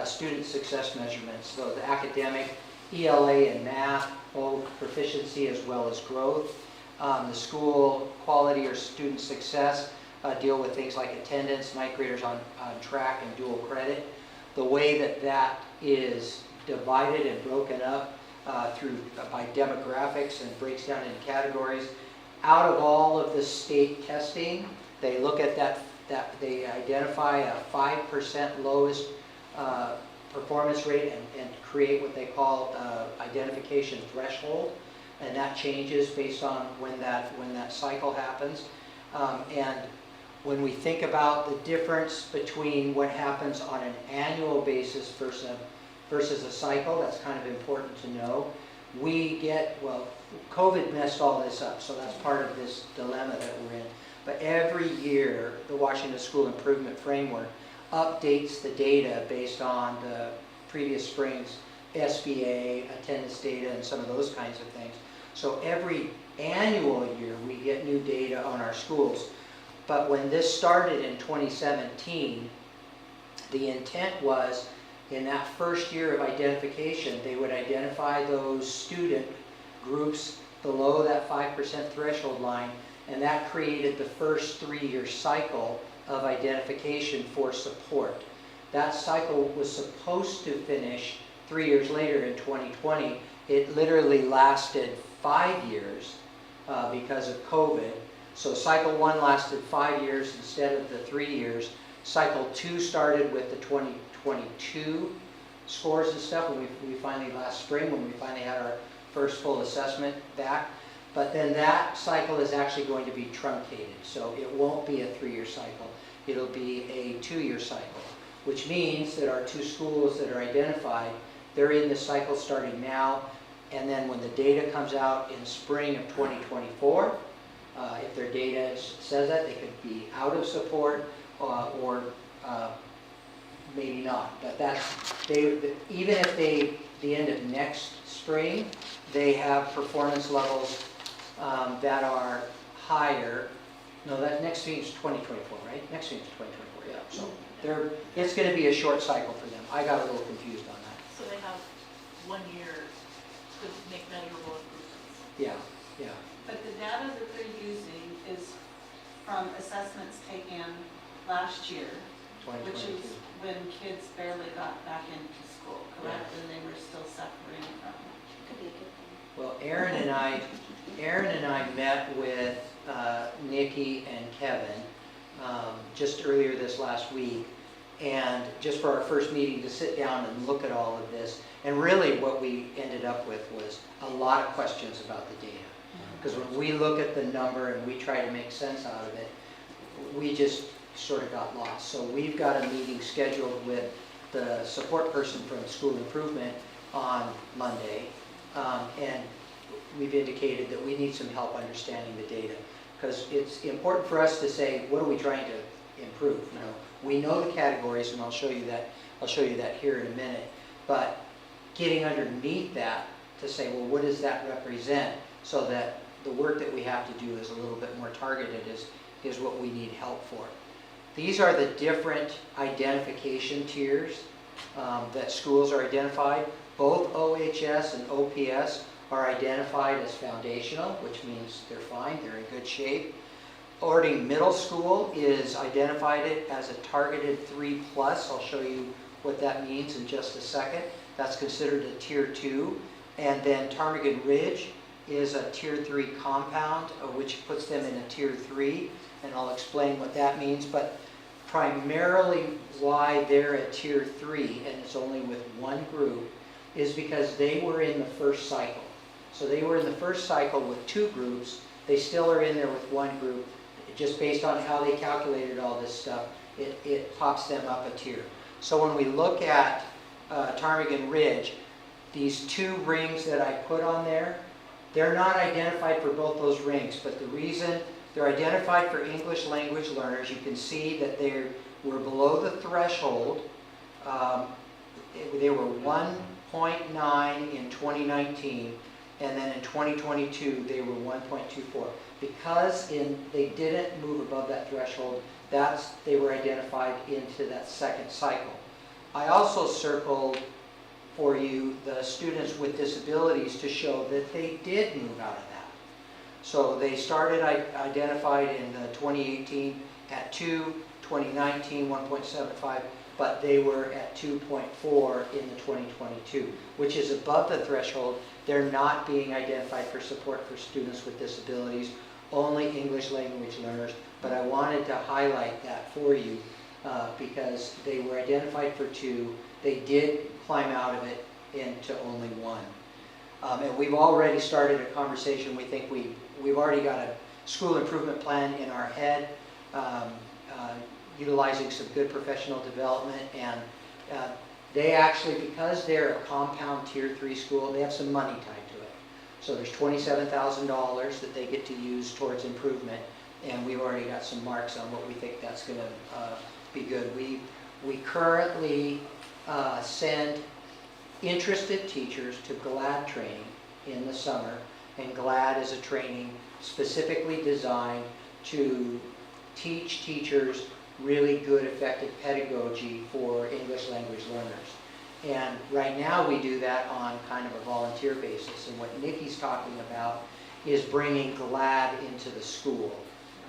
student success measurements. So the academic, ELA and math, both proficiency as well as growth. The school quality or student success deal with things like attendance, ninth graders on track, and dual credit. The way that is divided and broken up by demographics and breaks down into categories. Out of all of the state testing, they look at that they identify a 5% lowest performance rate and create what they call identification threshold, and that changes based on when that cycle happens. And when we think about the difference between what happens on an annual basis versus a cycle, that's kind of important to know. COVID messed all this up, so that's part of this dilemma that we're in. But every year, the Washington School Improvement Framework updates the data based on the previous spring's SBA, attendance data, and some of those kinds of things. So every annual year, we get new data on our schools. But when this started in 2017, the intent was, in that first year of identification, they would identify those student groups below that 5% threshold line, and that created the first 3-year cycle of identification for support. That cycle was supposed to finish 3 years later in 2020. It literally lasted 5 years because of COVID. So cycle 1 lasted 5 years instead of the 3 years. Cycle 2 started with the 2022 scores and stuff when we finally, last spring, when we finally had our first full assessment back. But then that cycle is actually going to be truncated, so it won't be a 3-year cycle. it'll be a 2-year cycle, which means that our 2 schools that are identified, they're in the cycle starting now, and then when the data comes out in spring of 2024, if their data says that, they could be out of support or maybe not. But that's, even if the end of next spring, they have performance levels that are higher. No, that next spring is 2024, right? Next spring is 2024, yeah. So it's going to be a short cycle for them. I got a little confused on that. So they have 1 year to make measurable improvements. Yeah, yeah. But the data that they're using is from assessments taken last year, which is 2022. when kids barely got back into school, correct? And they were still suffering from. Could be a good thing. Well, Aaron and I met with Nikki and Kevin just earlier this last week, and just for our first meeting to sit down and look at all of this. And really what we ended up with was a lot of questions about the data. Because when we look at the number and we try to make sense out of it, we just sort of got lost. So we've got a meeting scheduled with the support person from School Improvement on Monday. And we've indicated that we need some help understanding the data. Because it's important for us to say, what are we trying to improve? You know, we know the categories, and I'll show you that here in a minute. But getting underneath that to say, well, what does that represent? So that the work that we have to do is a little bit more targeted is what we need help for. These are the different identification tiers that schools are identified. Both OHS and OPS are identified as foundational, which means they're fine, they're in good shape. Orting Middle School is identified as a targeted 3+. I'll show you what that means in just a second. That's considered a Tier 2. And then Ptarmigan Ridge is a Tier 3 compound, which puts them in a Tier 3. And I'll explain what that means. But primarily why they're a Tier 3, and it's only with one group, is because they were in the first cycle. So they were in the first cycle with 2 groups. They still are in there with one group. Just based on how they calculated all this stuff, it pops them up a tier. So when we look at Ptarmigan Ridge, these 2 rings that I put on there, they're not identified for both those rings, but the reason they're identified for English language learners, you can see that they were below the threshold. They were 1.9 in 2019, and then in 2022 they were 1.24. Because they didn't move above that threshold, they were identified into that second cycle. I also circled for you the students with disabilities to show that they did move out of that. So they started identified in 2018 at 2, 2019 1.75, but they were at 2.4 in the 2022, which is above the threshold. They're not being identified for support for students with disabilities, only English language learners. But I wanted to highlight that for you because they were identified for 2. They did climb out of it into only 1. And we've already started a conversation. We think we've already got a school improvement plan in our head, utilizing some good professional development. And they actually, because they're a compound Tier 3 school, they have some money tied to it. So there's $27,000 that they get to use towards improvement. And we've already got some marks on what we think that's going to be good. We currently send interested teachers to GLAD training in the summer, and GLAD is a training specifically designed to teach teachers really good, effective pedagogy for English language learners. And right now we do that on kind of a volunteer basis, and what Nikki's talking about is bringing GLAD into the school,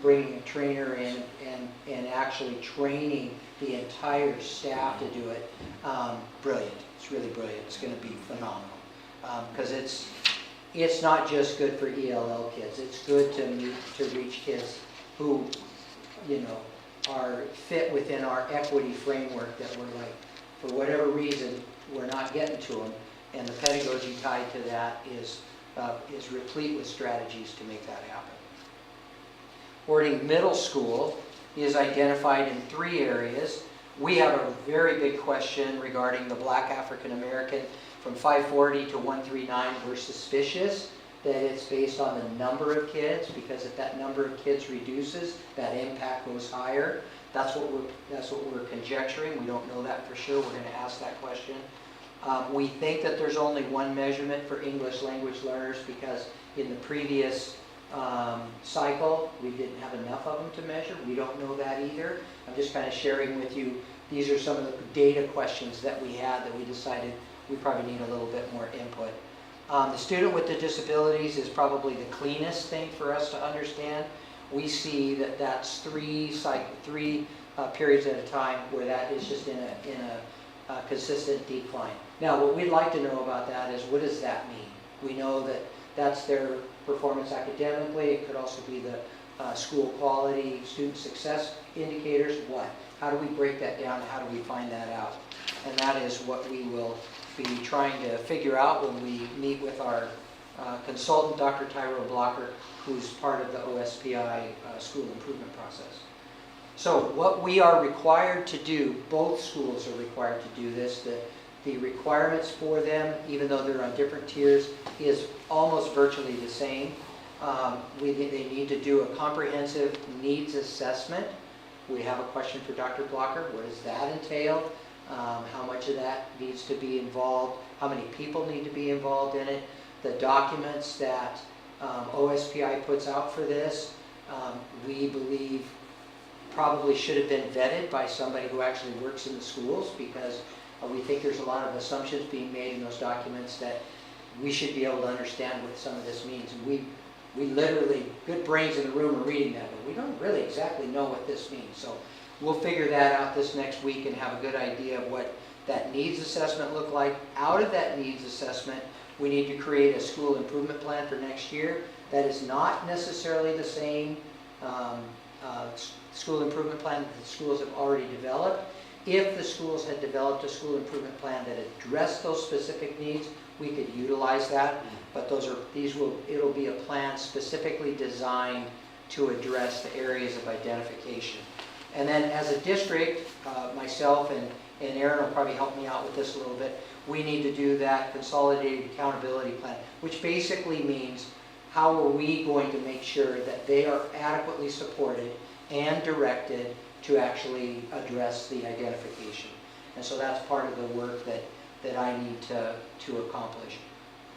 bringing a trainer in and actually training the entire staff to do it. Brilliant. It's really brilliant. It's going to be phenomenal because it's not just good for ELL kids. It's good to reach kids who, are fit within our equity framework that we're like, for whatever reason, we're not getting to them. And the pedagogy tied to that is replete with strategies to make that happen. Orting Middle School is identified in 3 areas. We have a very big question regarding the Black African American from 540 to 139. We're suspicious that it's based on the number of kids, because if that number of kids reduces, that impact goes higher. That's what we're conjecturing. We don't know that for sure. We're going to ask that question. We think that there's only one measurement for English language learners because in the previous cycle we didn't have enough of them to measure. We don't know that either. I'm just kind of sharing with you, these are some of the data questions that we had that we decided we probably need a little bit more input. The student with the disabilities is probably the cleanest thing for us to understand. We see that that's 3 periods at a time where that is just in a consistent decline. Now, what we'd like to know about that is, what does that mean? We know that that's their performance academically. It could also be the school quality, student success indicators. What? How do we break that down? How do we find that out? And that is what we will be trying to figure out when we meet with our consultant, Dr. Tyrone Blocker, who's part of the OSPI school improvement process. So what we are required to do, both schools are required to do this. The requirements for them, even though they're on different tiers, is almost virtually the same. They need to do a comprehensive needs assessment. We have a question for Dr. Blocker. What does that entail? How much of that needs to be involved? How many people need to be involved in it? The documents that OSPI puts out for this, we believe probably should have been vetted by somebody who actually works in the schools, because we think there's a lot of assumptions being made in those documents that we should be able to understand what some of this means. And we literally, good brains in the room are reading that, but we don't really exactly know what this means. So we'll figure that out this next week and have a good idea of what that needs assessment look like. Out of that needs assessment, we need to create a school improvement plan for next year. That is not necessarily the same school improvement plan that the schools have already developed. If the schools had developed a school improvement plan that addressed those specific needs, we could utilize that. But it'll be a plan specifically designed to address the areas of identification. And then as a district, myself and Aaron will probably help me out with this a little bit, we need to do that consolidated accountability plan, which basically means how are we going to make sure that they are adequately supported and directed to actually address the identification. And so that's part of the work that I need to accomplish.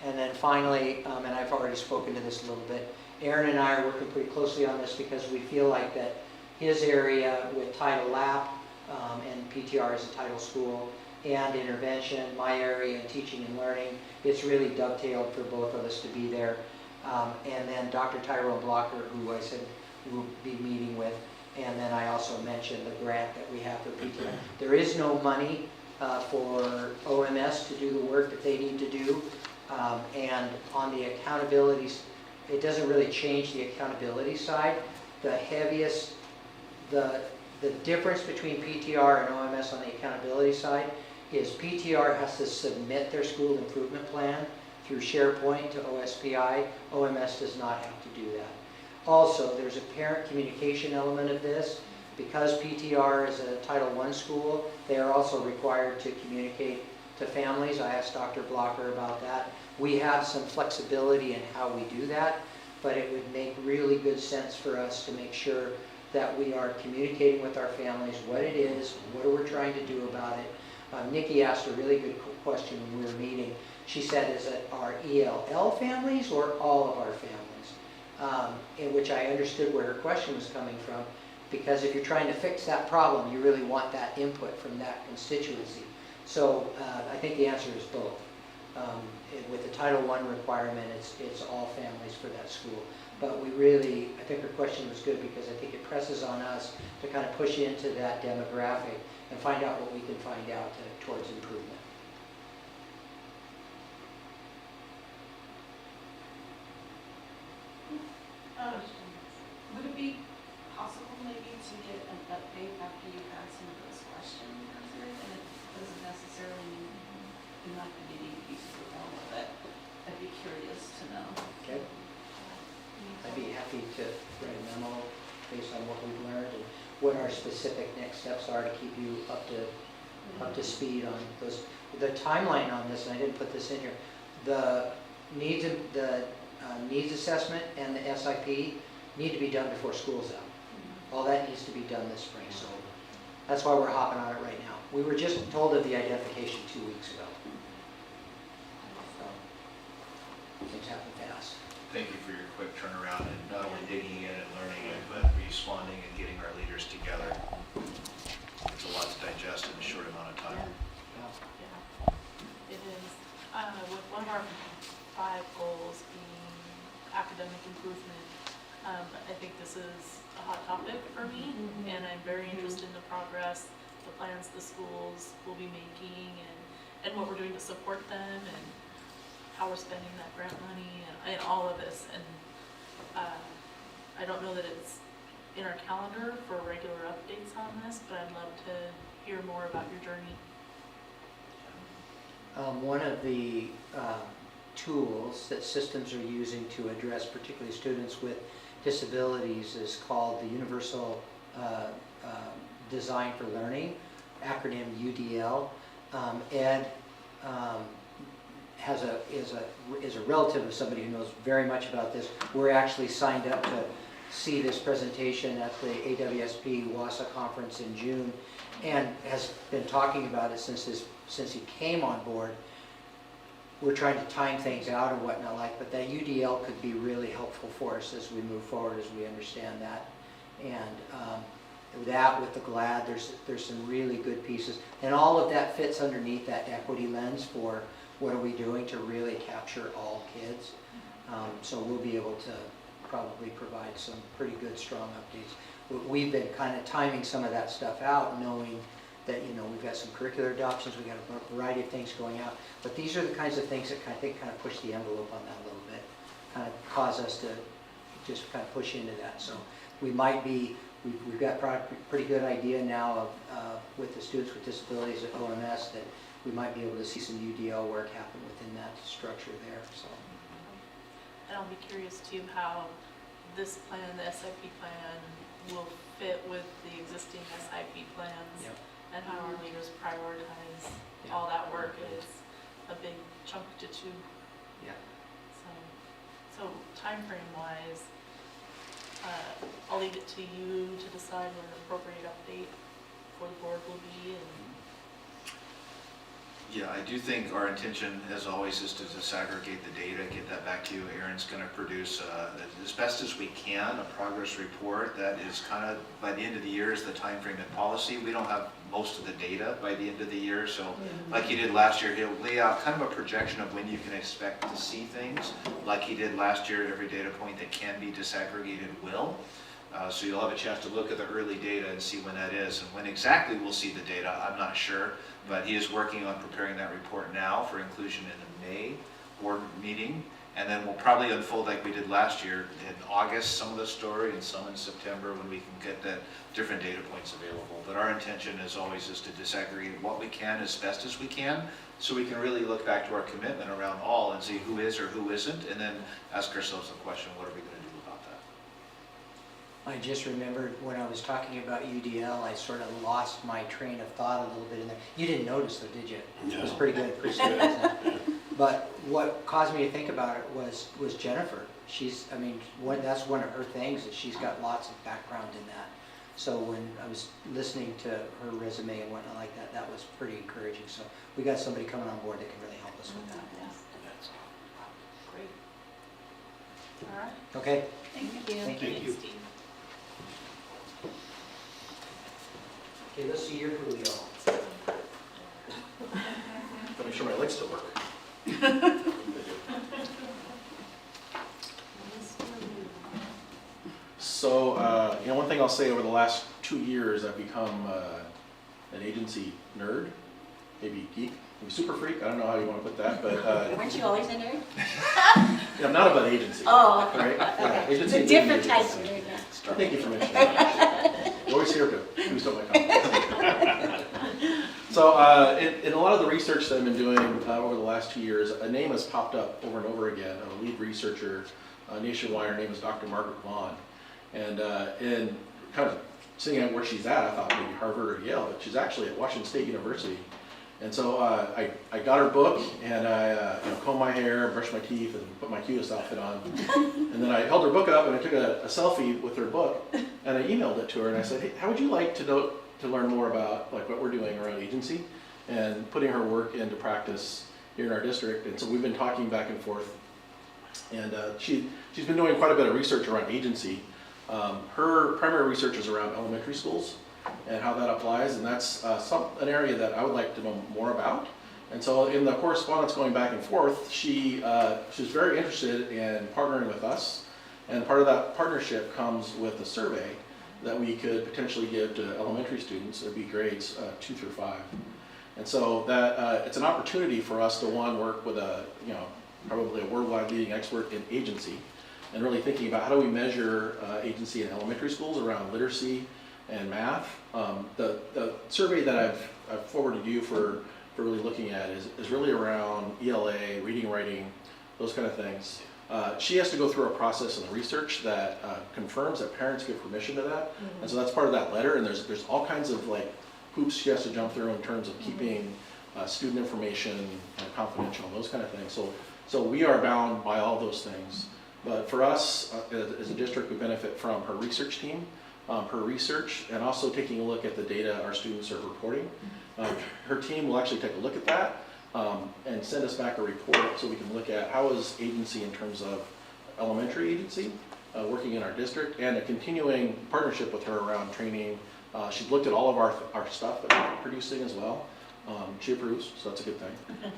And then finally, and I've already spoken to this a little bit, Aaron and I are working pretty closely on this because we feel like that his area with Title Lap and PTR as a title school and intervention, my area in teaching and learning, it's really dovetailed for both of us to be there. And then Dr. Tyrone Blocker, who I said we'll be meeting with, and then I also mentioned the grant that we have for PTR. There is no money for OMS to do the work that they need to do. And on the accountabilities, it doesn't really change the accountability side. The heaviest, the difference between PTR and OMS on the accountability side is PTR has to submit their school improvement plan through SharePoint to OSPI. OMS does not have to do that. Also, there's a parent communication element of this. Because PTR is a Title I school, they are also required to communicate to families. I asked Dr. Blocker about that. We have some flexibility in how we do that, but it would make really good sense for us to make sure that we are communicating with our families what it is, what we're trying to do about it. Nikki asked a really good question when we were meeting. She said, is it our ELL families or all of our families? In which I understood where her question was coming from, because if you're trying to fix that problem, you really want that input from that constituency. So I think the answer is both. With the Title I requirement, it's all families for that school. But we really, I think her question was good because I think it presses on us to kind of push into that demographic and find out what we can find out towards improvement. Would it be possible maybe to get an update after you've had some of those questions answered? And it doesn't necessarily mean you're not going to need pieces of all of it. I'd be curious to know. Okay. I'd be happy to write a memo. based on what we've learned and what our specific next steps are to keep you up to speed on those. The timeline on this, and I didn't put this in here, the needs assessment and the SIP need to be done before school's out. All that needs to be done this spring, so that's why we're hopping on it right now. We were just told of the identification 2 weeks ago. So, things happen fast. Thank you for your quick turnaround and not only digging in and learning it, but responding and getting our leaders together. It's a lot to digest in a short amount of time. Yeah, it is. With one of our 5 goals being academic improvement, I think this is a hot topic for me, and I'm very interested in the progress, the plans the schools will be making, and what we're doing to support them, and how we're spending that grant money, and all of this. And I don't know that it's in our calendar for regular updates on this, but I'd love to hear more about your journey. One of the tools that systems are using to address particularly students with disabilities is called the Universal Design for Learning, acronym UDL. Ed is a relative of somebody who knows very much about this. We're actually signed up to see this presentation at the AWSP WASA conference in June, and has been talking about it since he came on board. We're trying to time things out and whatnot but that UDL could be really helpful for us as we move forward, as we understand that. And that with the GLAD, there's some really good pieces. And all of that fits underneath that equity lens for what are we doing to really capture all kids. So we'll be able to probably provide some pretty good, strong updates. We've been kind of timing some of that stuff out, knowing that, we've got some curricular adoptions, we've got a variety of things going out. But these are the kinds of things that I think kind of push the envelope on that a little bit, kind of cause us to just kind of push into that. So we might be, we've got a pretty good idea now of with the students with disabilities at OMS that we might be able to see some UDL work happen within that structure there. So. And I'll be curious too how this plan, the SIP plan, will fit with the existing SIP plans. Yep. And how our leaders prioritize all that work. Is a big chunk to chew. Yeah. So time frame wise, I'll leave it to you to decide what an appropriate update for the board will be. Yeah, I do think our intention, as always, is to disaggregate the data, get that back to you. Aaron's going to produce, as best as we can, a progress report that is kind of, by the end of the year is the time frame and policy. We don't have most of the data by the end of the year, so like he did last year, he'll lay out kind of a projection of when you can expect to see things. Like he did last year, every data point that can be disaggregated will. So you'll have a chance to look at the early data and see when that is. And when exactly we'll see the data, I'm not sure. But he is working on preparing that report now for inclusion in the May board meeting. And then we'll probably unfold like we did last year in August, some of the story, and some in September when we can get the different data points available. But our intention, as always, is to disaggregate what we can as best as we can, so we can really look back to our commitment around all and see who is or who isn't, and then ask ourselves the question, what are we going to do about that? I just remembered when I was talking about UDL, I sort of lost my train of thought a little bit in there. You didn't notice though, did you? No. It was pretty good. But what caused me to think about it was Jennifer. That's one of her things, is she's got lots of background in that. So when I was listening to her resume and whatnot like that, that was pretty encouraging. So we got somebody coming on board that can really help us with that. Great. All right. Okay. Thank you. Thank you. Thanks, Steve. Okay, let's see your Julio. Gotta make sure my legs still work. So, one thing I'll say, over the last 2 years, I've become an agency nerd, maybe geek, maybe super freak. I don't know how you want to put that, but Weren't you always a nerd? I'm not about agency. Oh, right? Yeah, okay. It's agency a different is type agency. of nerd. Yeah. Thank you for mentioning that. You're always here to boost up my confidence. So, in a lot of the research that I've been doing over the last 2 years, a name has popped up over and over again. A lead researcher nationwide, her name is Dr. Margaret Vaughn. And kind of seeing at where she's at, I thought maybe Harvard or Yale, but she's actually at Washington State University. And so I got her book, and I combed my hair, brushed my teeth, and put my cutest outfit on. And then I held her book up, and I took a selfie with her book, and I emailed it to her, and I said, hey, how would you like to learn more about like what we're doing around agency and putting her work into practice here in our district? And so we've been talking back and forth, and she's been doing quite a bit of research around agency. Her primary research is around elementary schools and how that applies, and that's an area that I would like to know more about. And so in the correspondence going back and forth, she's very interested in partnering with us, and part of that partnership comes with a survey that we could potentially give to elementary students. It'd be grades 2 through 5. And so that it's an opportunity for us to work with probably a worldwide leading expert in agency, and really thinking about how do we measure agency in elementary schools around literacy and math. The survey that I've forwarded you for really looking at is really around ELA, reading, writing, those kind of things. She has to go through a process and research that confirms that parents give permission to that. Mm-hmm. And so that's part of that letter, and there's all kinds of like hoops she has to jump through in terms of keeping student information confidential and those kind of things. So we are bound by all those things. But for us, as a district, we benefit from her research team, her research, and also taking a look at the data our students are reporting. Her team will actually take a look at that and send us back a report so we can look at how is agency in terms of elementary agency working in our district, and a continuing partnership with her around training. She's looked at all of our stuff that we're producing as well. She approves, so that's a good thing.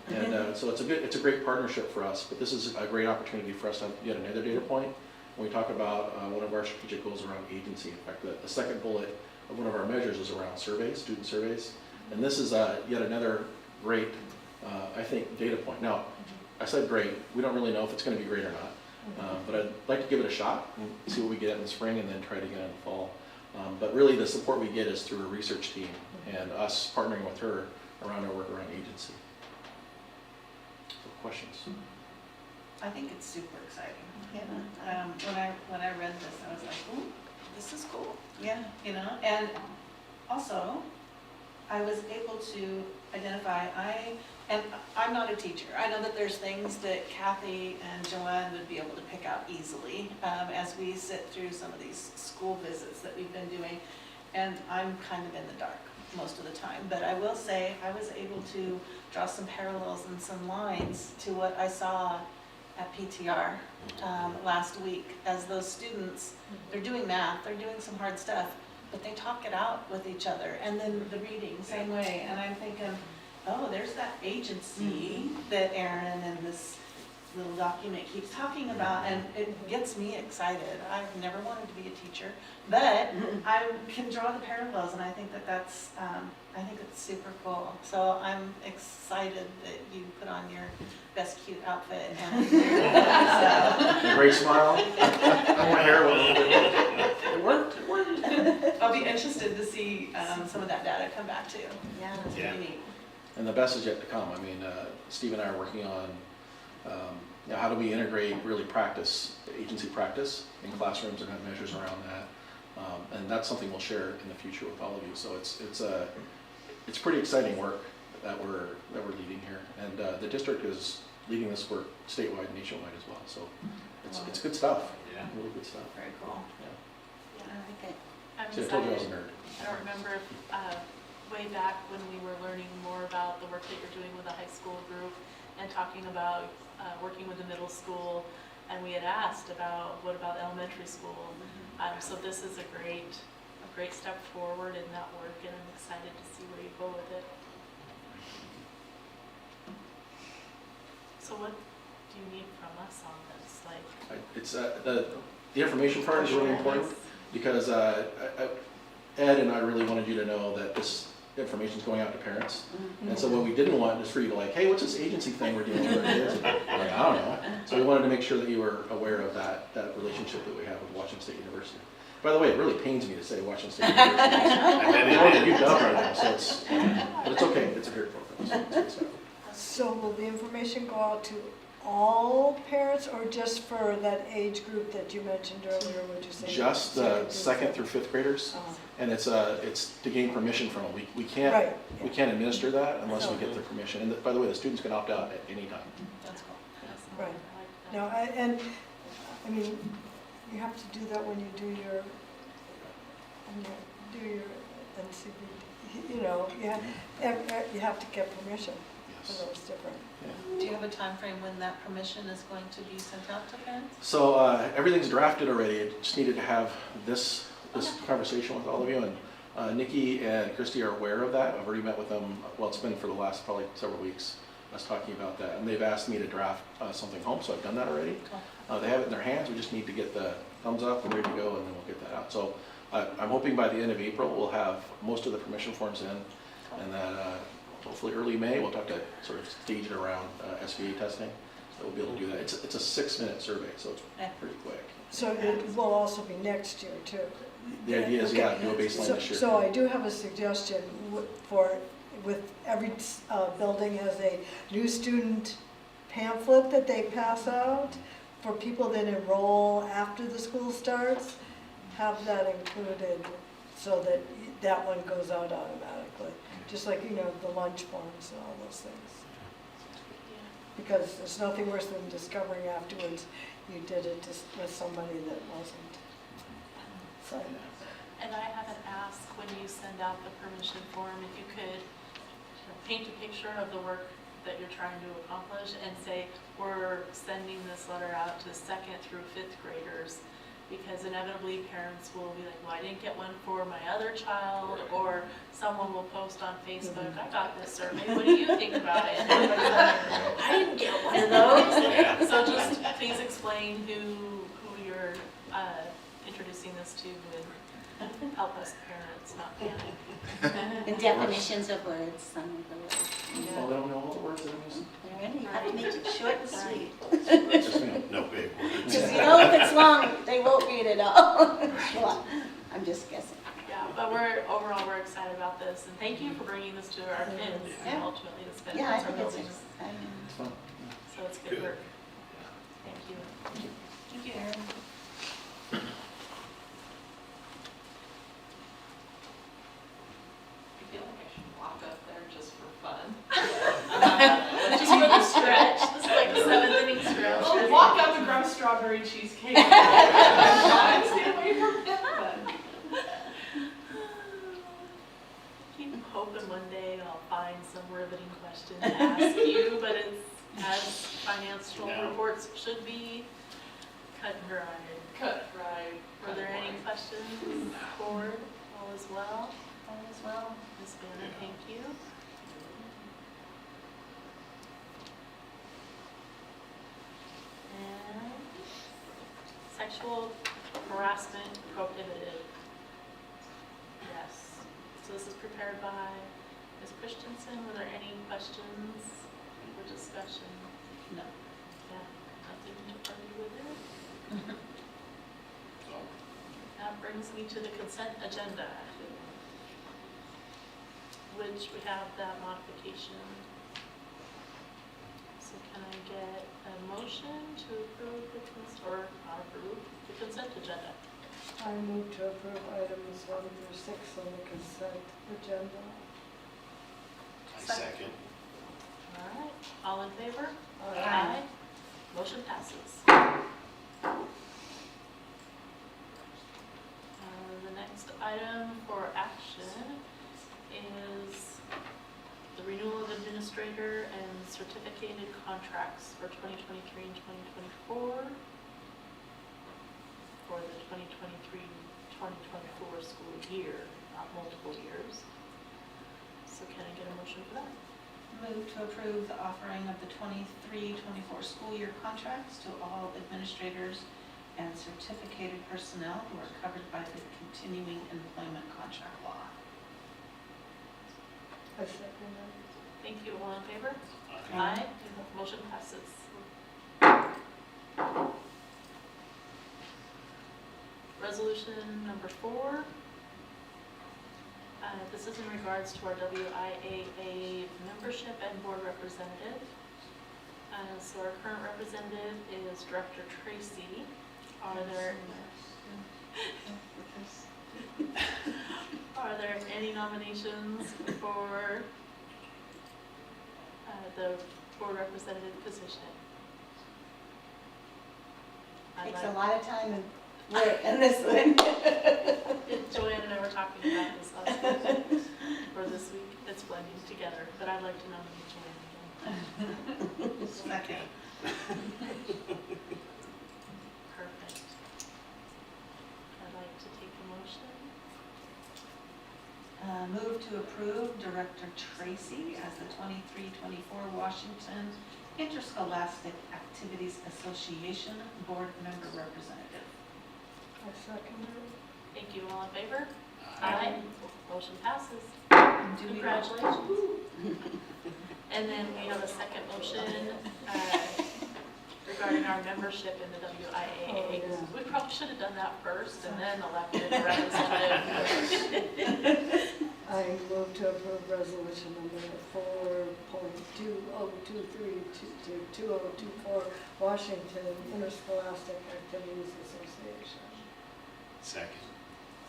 And so it's a great partnership for us, but this is a great opportunity for us to have yet another data point when we talk about one of our strategic goals around agency. In fact, the second bullet of one of our measures is around surveys, student surveys. And this is yet another great, I think, data point. Now, I said great, we don't really know if it's going to be great or not, but I'd like to give it a shot and see what we get in the spring and then try it again in the fall. But really the support we get is through a research team and us partnering with her around our work around agency. So questions? I think it's super exciting. When I read this, I was like, ooh, this is cool. Yeah, and also I was able to identify, I'm not a teacher. I know that there's things that Kathy and Joanne would be able to pick out easily as we sit through some of these school visits that we've been doing, and I'm kind of in the dark most of the time. But I will say I was able to draw some parallels and some lines to what I saw at PTR last week, as those students, they're doing math, they're doing some hard stuff, but they talk it out with each other, and then the reading, same way. And I'm thinking, oh, there's that agency that Erin in this little document keeps talking about, and it gets me excited. I've never wanted to be a teacher, but I can draw the parallels, and I think that's I think it's super cool. So I'm excited that you put on your best cute outfit and A great smile. My hair it worked. I'll be interested to see some of that data come back too. Yeah, that's really neat. And the best is yet to come. I mean, Steve and I are working on how do we integrate really agency practice in classrooms and have measures around that. And that's something we'll share in the future with all of you. So it's pretty exciting work that we're leading here. And the district is leading this work statewide and nationwide as well. So it's good stuff. Yeah. Really good stuff. Very cool. Yeah. I like it. See, I told you I was a nerd. I don't remember if way back when we were learning more about the work that you're doing with the high school group and talking about working with the middle school, and we had asked about what about elementary school. So this is a great step forward in that work, and I'm excited to see where you go with it. So what do you need from us on this? It's the information part is really important, because Ed and I really wanted you to know that this information is going out to parents. And so what we didn't want is for you to hey, what's this agency thing we're doing with our kids? And I don't know. So we wanted to make sure that you were aware of that relationship that we have with Washington State University. By the way, it really pains me to say Washington State University. And you've done right now, but it's okay. It's a great program. So So will the information go out to all parents or just for that age group that you mentioned earlier, would you say? Just the second through fifth graders, and it's to gain permission from them. We can't, Right. we can't administer that unless we get their permission. And by the way, the students can opt out at any time. That's cool. Right. No, and, I mean, you have to do that when you do your NCB, you know, you have to get permission for those different. Do you have a time frame when that permission is going to be sent out to parents? So everything's drafted already. I just needed to have this conversation with all of you. And Nikki and Christy are aware of that. I've already met with them. Well, it's been for the last probably several weeks. Us talking about that, and they've asked me to draft something home, so I've done that already. They have it in their hands. We just need to get the thumbs up and ready to go, and then we'll get that out. So I'm hoping by the end of April we'll have most of the permission forms in, and then hopefully early May we'll have to sort of stage it around SVA testing, so we'll be able to do that. It's a 6-minute survey, so it's pretty quick. So it will also be next year too. The idea is, yeah, do a baseline this year. So I do have a suggestion with every building has a new student pamphlet that they pass out for people that enroll after the school starts. Have that included so that that one goes out automatically. Just like, you know, the lunch forms and all those things. Because there's nothing worse than discovering afterwards you did it with somebody that wasn't. So. And I have an ask when you send out the permission form, if you could paint a picture of the work that you're trying to accomplish and say, we're sending this letter out to 2nd through 5th graders, because inevitably parents will be like, well, I didn't get one for my other child, or someone will post on Facebook, I got this survey, what do you think about it? And everybody's like, I didn't get one of those. So just please explain who you're introducing this to and help us parents not panic. The definitions of words, some of the words. Oh, they don't know all the words that I'm using? They're in, you have to make it short and sweet. No big words. Because you know if it's long, they won't read it all. Well, I'm just guessing. Yeah, but overall we're excited about this, and thank you for bringing this to our kids. And ultimately, this benefits Yeah, I our think it's buildings. exciting. It's fun. So it's good work. Thank you. Thank you, Erin. I feel like I should walk up there just for fun. Just for the stretch. This is like the 7th inning stretch. Oh, walk up and grab strawberry cheesecake. Stay away from that. Keep hoping one day I'll find some riveting question to ask you, but it's as financial reports should be, cut and dried. Cut, right. Were there any questions for all as well? All is well. Ms. Bannon, thank you. And sexual harassment prohibited. Yes. So this is prepared by Ms. Christensen. Were there any questions or discussion? No. Yeah, nothing to argue with it. That brings me to the consent agenda, which we have that modification. So can I get a motion to approve the consent agenda? I move to approve items 1 through 6 on the consent agenda. I second. All right, all in favor? Aye. Motion passes. The next item for action is the renewal of administrator and certificated contracts for 2023 and 2024 for the 2023-2024 school year, not multiple years. So can I get a motion for that? Move to approve the offering of the 23-24 school year contracts to all administrators and certificated personnel who are covered by the continuing employment contract law. I second that. Thank you. All in favor? Aye. Motion passes. Resolution number 4. This is in regards to our WIAA membership and board representative. So our current representative is Director Tracy. Are there any nominations for the board representative position? Takes a lot of time and work in this one. Joanne and I were talking about this last week, or this week. It's blending together, but I'd like to nominate Joanne again. Second. Perfect. I'd like to take a motion. Move to approve Director Tracy as the 23-24 Washington Interscholastic Activities Association Board Member Representative. I second it. Thank you. All in favor? Aye. Motion passes. Do we- Congratulations. And then we have a second motion regarding our membership in the WIAA. We probably should have done that first and then elected a representative. I move to approve resolution number 4.2023-2024 Washington Interscholastic Activities Association. Second.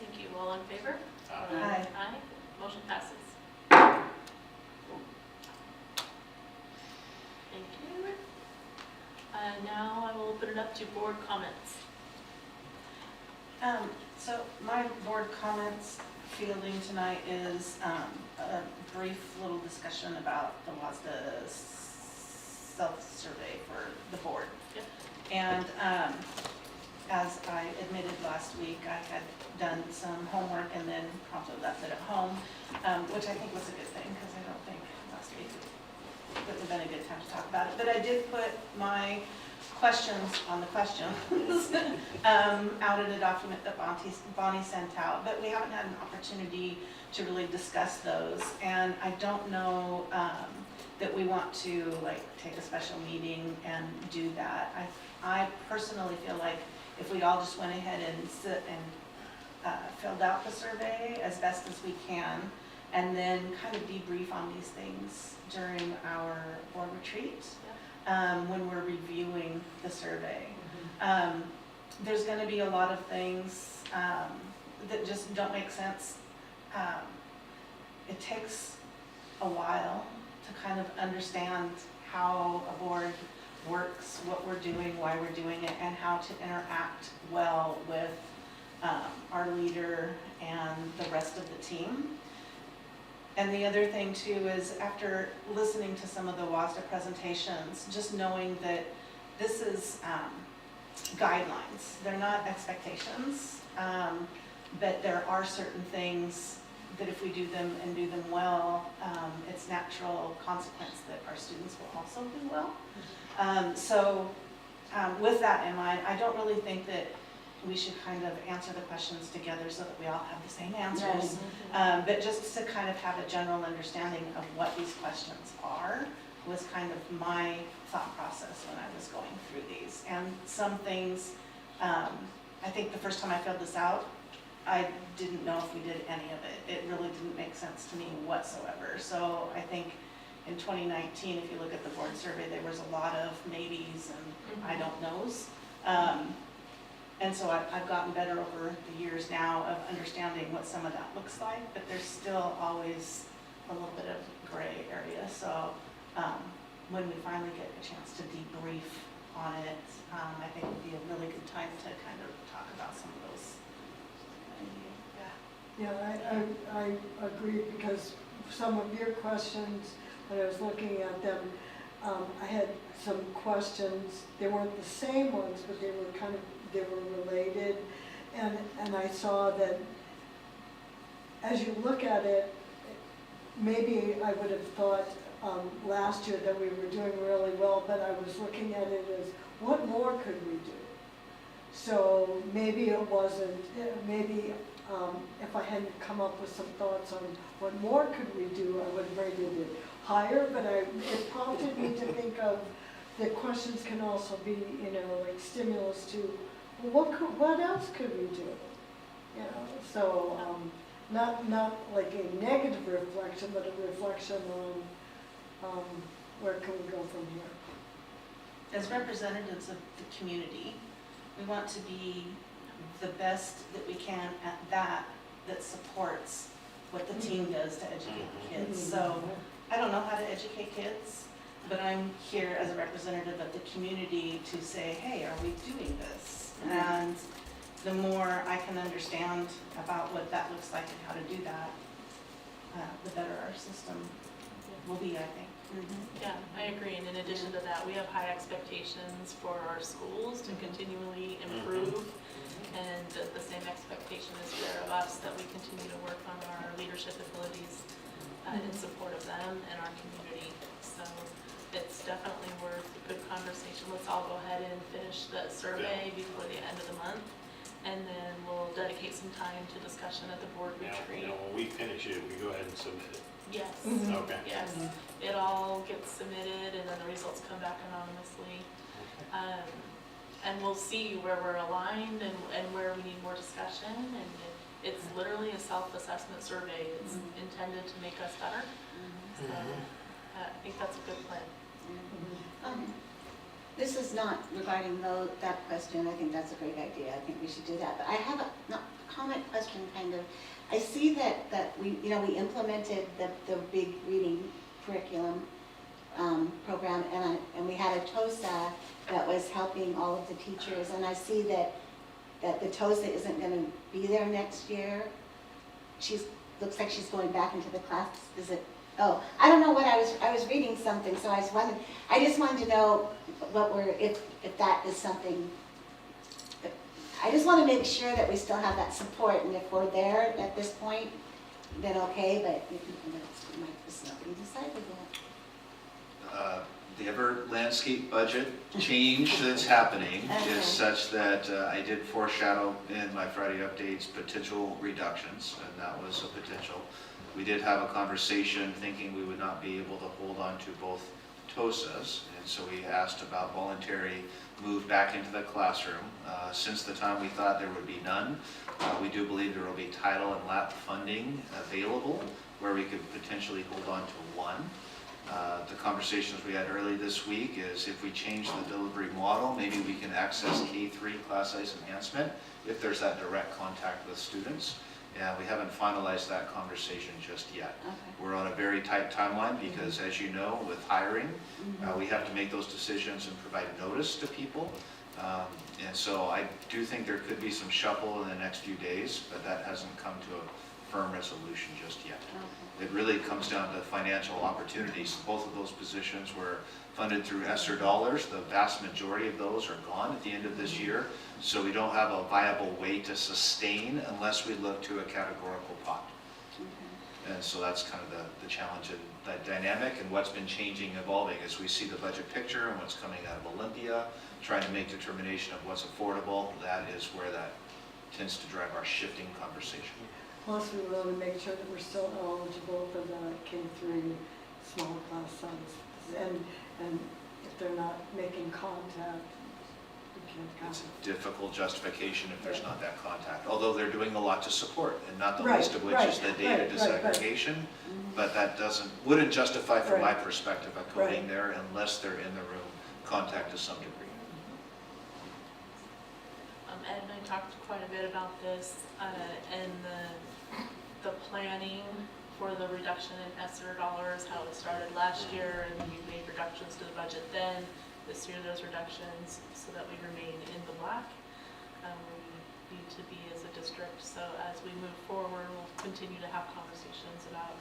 Thank you. All in favor? Aye. Aye. Motion passes. Thank you. Now I will open it up to board comments. So my board comments fielding tonight is a brief little discussion about the WASDA self-survey for the board. Yep. And as I admitted last week, I had done some homework and then promptly left it at home, which I think was a good thing because I don't think last week would have been a good time to talk about it. But I did put my questions on the questions out in a document that Bonnie sent out, but we haven't had an opportunity to really discuss those. And I don't know that we want to like take a special meeting and do that. I personally feel like if we all just went ahead and sit and filled out the survey as best as we can, and then kind of debrief on these things during our board retreat when we're reviewing the survey. There's going to be a lot of things that just don't make sense. It takes a while to kind of understand how a board works, what we're doing, why we're doing it, and how to interact well with our leader and the rest of the team. And the other thing too is after listening to some of the WASDA presentations, just knowing that this is guidelines. They're not expectations, but there are certain things that if we do them and do them well, it's natural consequence that our students will also do well. So with that in mind, I don't really think that we should kind of answer the questions together so that we all have the same answers, but just to kind of have a general understanding of what these questions are was kind of my thought process when I was going through these. And some things, I think the first time I filled this out, I didn't know if we did any of it. It really didn't make sense to me whatsoever. So I think in 2019, if you look at the board survey, there was a lot of maybes and I don't knows. And so I've gotten better over the years now of understanding what some of that looks like, but there's still always a little bit of gray area. So when we finally get a chance to debrief on it, I think it would be a really good time to kind of talk about some of those. Yeah, I agree because some of your questions, when I was looking at them, I had some questions. They weren't the same ones, but they were related. And I saw that as you look at it, maybe I would have thought last year that we were doing really well, but I was looking at it as what more could we do? So maybe it wasn't, maybe if I hadn't come up with some thoughts on what more could we do, I would have rated it higher, but it prompted me to think of the questions can also be, like stimulus to, well, what else could we do? So not like a negative reflection, but a reflection on where can we go from here. as representatives of the community, we want to be the best that we can at that supports what the team does to educate the kids. So I don't know how to educate kids, but I'm here as a representative of the community to say, hey, are we doing this? And the more I can understand about what that looks like and how to do that, the better our system will be, I think. Yeah, I agree. And in addition to that, we have high expectations for our schools to continually improve. And the same expectation is there of us that we continue to work on our leadership abilities in support of them and our community. So it's definitely worth a good conversation. Let's all go ahead and finish the survey before the end of the month. And then we'll dedicate some time to discussion at the board retreat. Now, when we finish it, we go ahead and submit it. Yes. Okay. Yes. It all gets submitted and then the results come back anonymously. And we'll see where we're aligned and where we need more discussion. And it's literally a self-assessment survey. It's intended to make us better. So I think that's a good plan. This is not regarding that question. I think that's a great idea. I think we should do that. But I have a comment question, kind of. I see that we implemented the big reading curriculum program, and we had a TOSA that was helping all of the teachers. And I see that the TOSA isn't going to be there next year. Looks like she's going back into the class. Is it? Oh, I don't know what I was reading something, so I just wanted to know if that is something. I just want to make sure that we still have that support, and if we're there at this point, then okay, but it's not being decided yet. The ever landscape budget change that's happening is such that I did foreshadow in my Friday updates potential reductions, and that was a potential. We did have a conversation thinking we would not be able to hold on to both TOSAs, and so we asked about voluntary move back into the classroom. Since the time we thought there would be none, we do believe there will be title and LAP funding available where we could potentially hold on to one. The conversations we had early this week is if we change the delivery model, maybe we can access K3 class size enhancement if there's that direct contact with students. And we haven't finalized that conversation just yet. Okay. We're on a very tight timeline because, as you know, with hiring, we have to make those decisions and provide notice to people. And so I do think there could be some shuffle in the next few days, but that hasn't come to a firm resolution just yet. Okay. It really comes down to financial opportunities. Both of those positions were funded through ESSER dollars. The vast majority of those are gone at the end of this year. So we don't have a viable way to sustain unless we look to a categorical pot. Okay. And so that's kind of the challenge and that dynamic, and what's been changing, evolving as we see the budget picture and what's coming out of Olympia, trying to make determination of what's affordable. That is where that tends to drive our shifting conversation. Plus, we want to make sure that we're still eligible for the K3 small class size. And if they're not making contact, we can't count. It's a difficult justification if there's not that contact, although they're doing a lot to support, and not the Right, least of which right, is the data right, disaggregation. right. But that wouldn't justify, from my Right. perspective, a coding Right. there unless they're in the room, contact to some degree. Ed and I talked quite a bit about this and the planning for the reduction in ESSER dollars, how it started last year, and we made reductions to the budget then. This year there's reductions so that we remain in the black where we need to be as a district. So as we move forward, we'll continue to have conversations about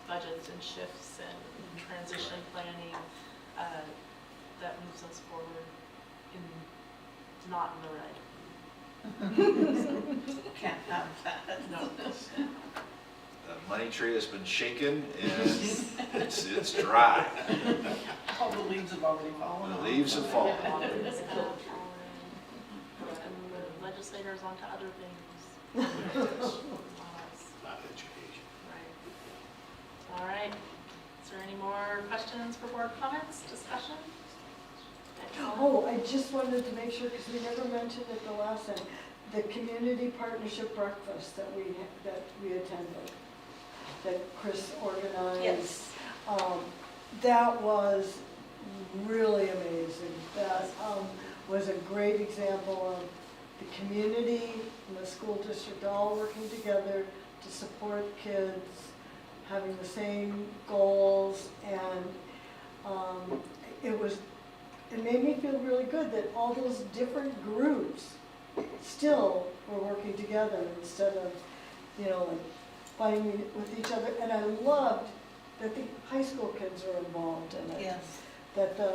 budgets and shifts and transition planning that moves us forward not in the red. Can't have that. No. The money tree has been shaken and it's dry. All the leaves have already fallen. The leaves have fallen. And the legislators onto other things. Not education. Right. All right. Is there any more questions for board comments, discussion? Oh, I just wanted to make sure, because we never mentioned it the last time, the community partnership breakfast that we attended, that Chris organized. Yes. That was really amazing. That was a great example of the community and the school district all working together to support kids, having the same goals, and it made me feel really good that all those different groups still were working together instead of, like fighting with each other. And I loved that the high school kids were involved in it. Yes. That the,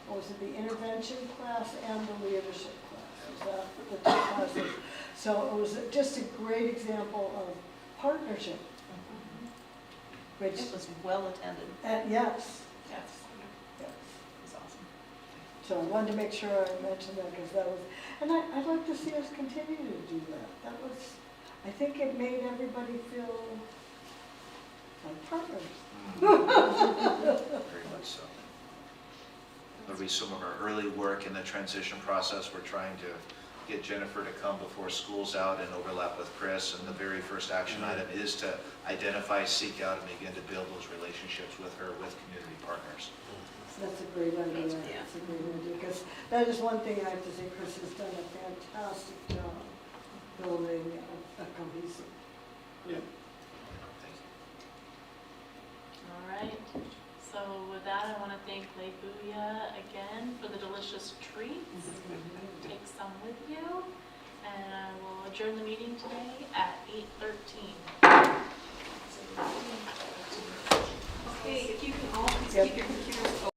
what was it, the intervention class and the leadership class, was that the two classes? So it was just a great example of partnership. Which, It was well attended. yes, Yes. yes. It was awesome. So I wanted to make sure I mentioned that because that was, and I'd like to see us continue to do that. That was, I think it made everybody feel like partners. Very much so. That'll be some of our early work in the transition process. We're trying to get Jennifer to come before school's out and overlap with Chris. And the very first action item is to identify, seek out, and begin to build those relationships with her, with community partners. That's a great idea. That's a great idea, because that is one thing I have to say, Chris has done a fantastic job building a cohesive. Thank All right, so with that, I want to thank Lei Booya again for the delicious treats. Take some with you, and I will adjourn the meeting today at 8:13. Okay, if you can all please Yep. keep your